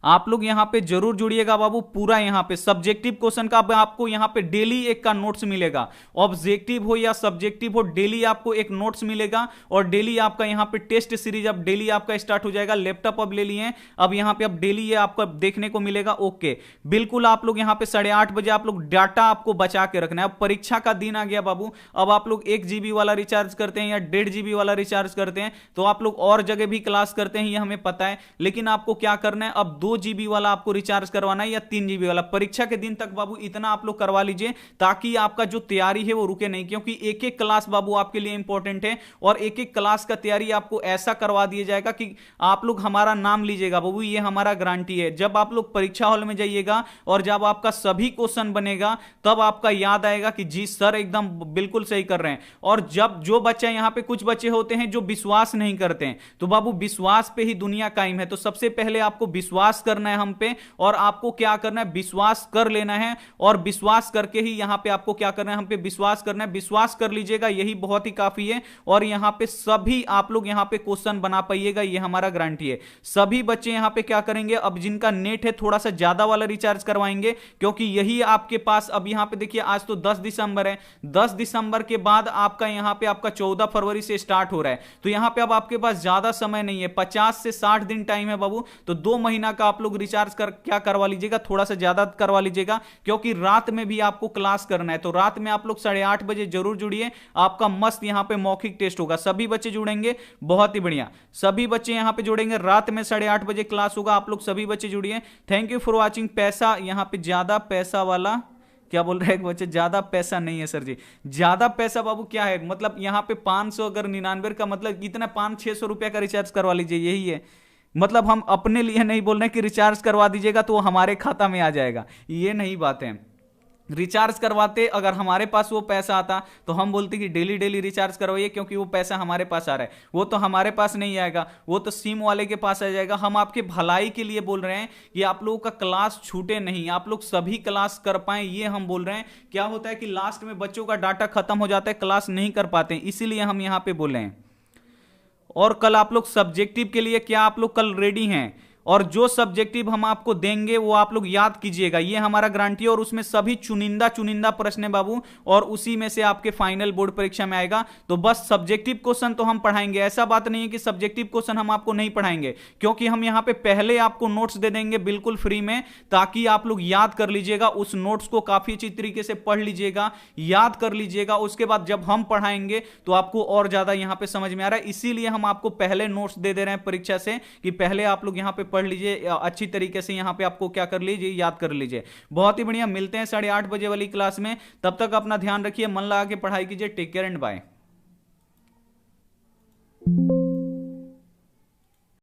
आप लोग यहां पे जरूर जुड़िएगा बाबू। पूरा यहां पे सब्जेक्टिव क्वेश्चन का आपको यहां पे डेली एक का नोट्स मिलेगा। ऑब्जेक्टिव हो या सब्जेक्टिव हो, डेली आपको एक नोट्स मिलेगा। और डेली आपका यहां पे टेस्ट सीरीज अब डेली आपका स्टार्ट हो जाएगा। लैपटॉप अब ले लिए, अब यहां पे अब डेली ये आपको देखने को मिलेगा। ओके, बिल्कुल आप लोग यहां पे 8:30 बजे आप लोग डाटा आपको बचा के रखना है। अब परीक्षा का दिन आ गया बाबू, अब आप लोग 1 GB वाला रिचार्ज करते हैं या 1.5 GB वाला रिचार्ज करते हैं, तो आप लोग और जगह भी क्लास करते हैं, ये हमें पता है। लेकिन आपको क्या करना है, अब 2 GB वाला आपको रिचार्ज करवाना है या 3 GB वाला। परीक्षा के दिन तक बाबू इतना आप लोग करवा लीजिए, ताकि आपका जो तैयारी है वो रुके नहीं, क्योंकि एक एक क्लास बाबू आपके लिए इंपॉर्टेंट है। और एक एक क्लास का तैयारी आपको ऐसा करवा दिया जाएगा कि आप लोग हमारा नाम लीजिएगा बाबू, ये हमारा गारंटी है। जब आप लोग परीक्षा हॉल में जाइएगा और जब आपका सभी क्वेश्चन बनेगा, तब आपका याद आएगा कि जी सर एकदम बिल्कुल सही कर रहे हैं। और जब जो बच्चा यहां पे कुछ बच्चे होते हैं जो विश्वास नहीं करते हैं, तो बाबू विश्वास पे ही दुनिया कायम है। तो सबसे पहले आपको विश्वास करना है हम पे, और आपको क्या करना है, विश्वास कर लेना है। और विश्वास करके ही यहां पे आपको क्या करना है, हम पे विश्वास करना है। विश्वास कर लीजिएगा, यही बहुत ही काफी है। और यहां पे सभी आप लोग यहां पे क्वेश्चन बना पाइएगा, ये हमारा गारंटी है। सभी बच्चे यहां पे क्या करेंगे, अब जिनका नेट है थोड़ा सा ज्यादा वाला रिचार्ज करवाएंगे, क्योंकि यही आपके पास अब यहां पे देखिए आज तो 10 दिसंबर है। 10 दिसंबर के बाद आपका यहां पे आपका 14 फरवरी से स्टार्ट हो रहा है। तो यहां पे अब आपके पास ज्यादा समय नहीं है, 50 से 60 दिन टाइम है बाबू। तो 2 महीना का आप लोग रिचार्ज क्या करवा लीजिएगा, थोड़ा सा ज्यादा करवा लीजिएगा, क्योंकि रात में भी आपको क्लास करना है। तो रात में आप लोग 8:30 बजे जरूर जुड़िए, आपका मस्त यहां पे मौखिक टेस्ट होगा। सभी बच्चे जुड़ेंगे, बहुत ही बढ़िया, सभी बच्चे यहां पे जुड़ेंगे। रात में 8:30 बजे क्लास होगा, आप लोग सभी बच्चे जुड़िए। Thank you for watching. पैसा यहां पे ज्यादा पैसा वाला क्या बोल रहे हैं बच्चे, ज्यादा पैसा नहीं है सर जी। ज्यादा पैसा बाबू क्या है, मतलब यहां पे 500 अगर 99 का मतलब इतना 500-600 रुपया का रिचार्ज करवा लीजिए, यही है। मतलब हम अपने लिए नहीं बोल रहे कि रिचार्ज करवा दीजिएगा तो वो हमारे खाता में आ जाएगा, ये नहीं बात है। रिचार्ज करवाते अगर हमारे पास वो पैसा आता तो हम बोलते कि डेली डेली रिचार्ज करवाइए, क्योंकि वो पैसा हमारे पास आ रहा है। वो तो हमारे पास नहीं आएगा, वो तो सिम वाले के पास आ जाएगा। हम आपके भलाई के लिए बोल रहे हैं कि आप लोगों का क्लास छूटे नहीं, आप लोग सभी क्लास कर पाए, ये हम बोल रहे हैं। क्या होता है कि लास्ट में बच्चों का डाटा खत्म हो जाता है, क्लास नहीं कर पाते हैं, इसीलिए हम यहां पे बोले हैं। और कल आप लोग सब्जेक्टिव के लिए क्या आप लोग कल रेडी हैं? और जो सब्जेक्टिव हम आपको देंगे वो आप लोग याद कीजिएगा, ये हमारा गारंटी है। और उसमें सभी चुनिंदा चुनिंदा प्रश्न है बाबू, और उसी में से आपके फाइनल बोर्ड परीक्षा में आएगा। तो बस सब्जेक्टिव क्वेश्चन तो हम पढ़ाएंगे, ऐसा बात नहीं है कि सब्जेक्टिव क्वेश्चन हम आपको नहीं पढ़ाएंगे, क्योंकि हम यहां पे पहले आपको नोट्स दे देंगे बिल्कुल फ्री में, ताकि आप लोग याद कर लीजिएगा। उस नोट्स को काफी अच्छी तरीके से पढ़ लीजिएगा, याद कर लीजिएगा। उसके बाद जब हम पढ़ाएंगे तो आपको और ज्यादा यहां पे समझ में आ रहा है। इसीलिए हम आपको पहले नोट्स दे रहे हैं परीक्षा से, कि पहले आप लोग यहां पे पढ़ लीजिए अच्छी तरीके से। यहां पे आपको क्या कर लीजिए, याद कर लीजिए। बहुत ही बढ़िया, मिलते हैं 8:30 बजे वाली क्लास में। तब तक अपना ध्यान रखिए, मन लगा के पढ़ाई कीजिए। Take care and bye.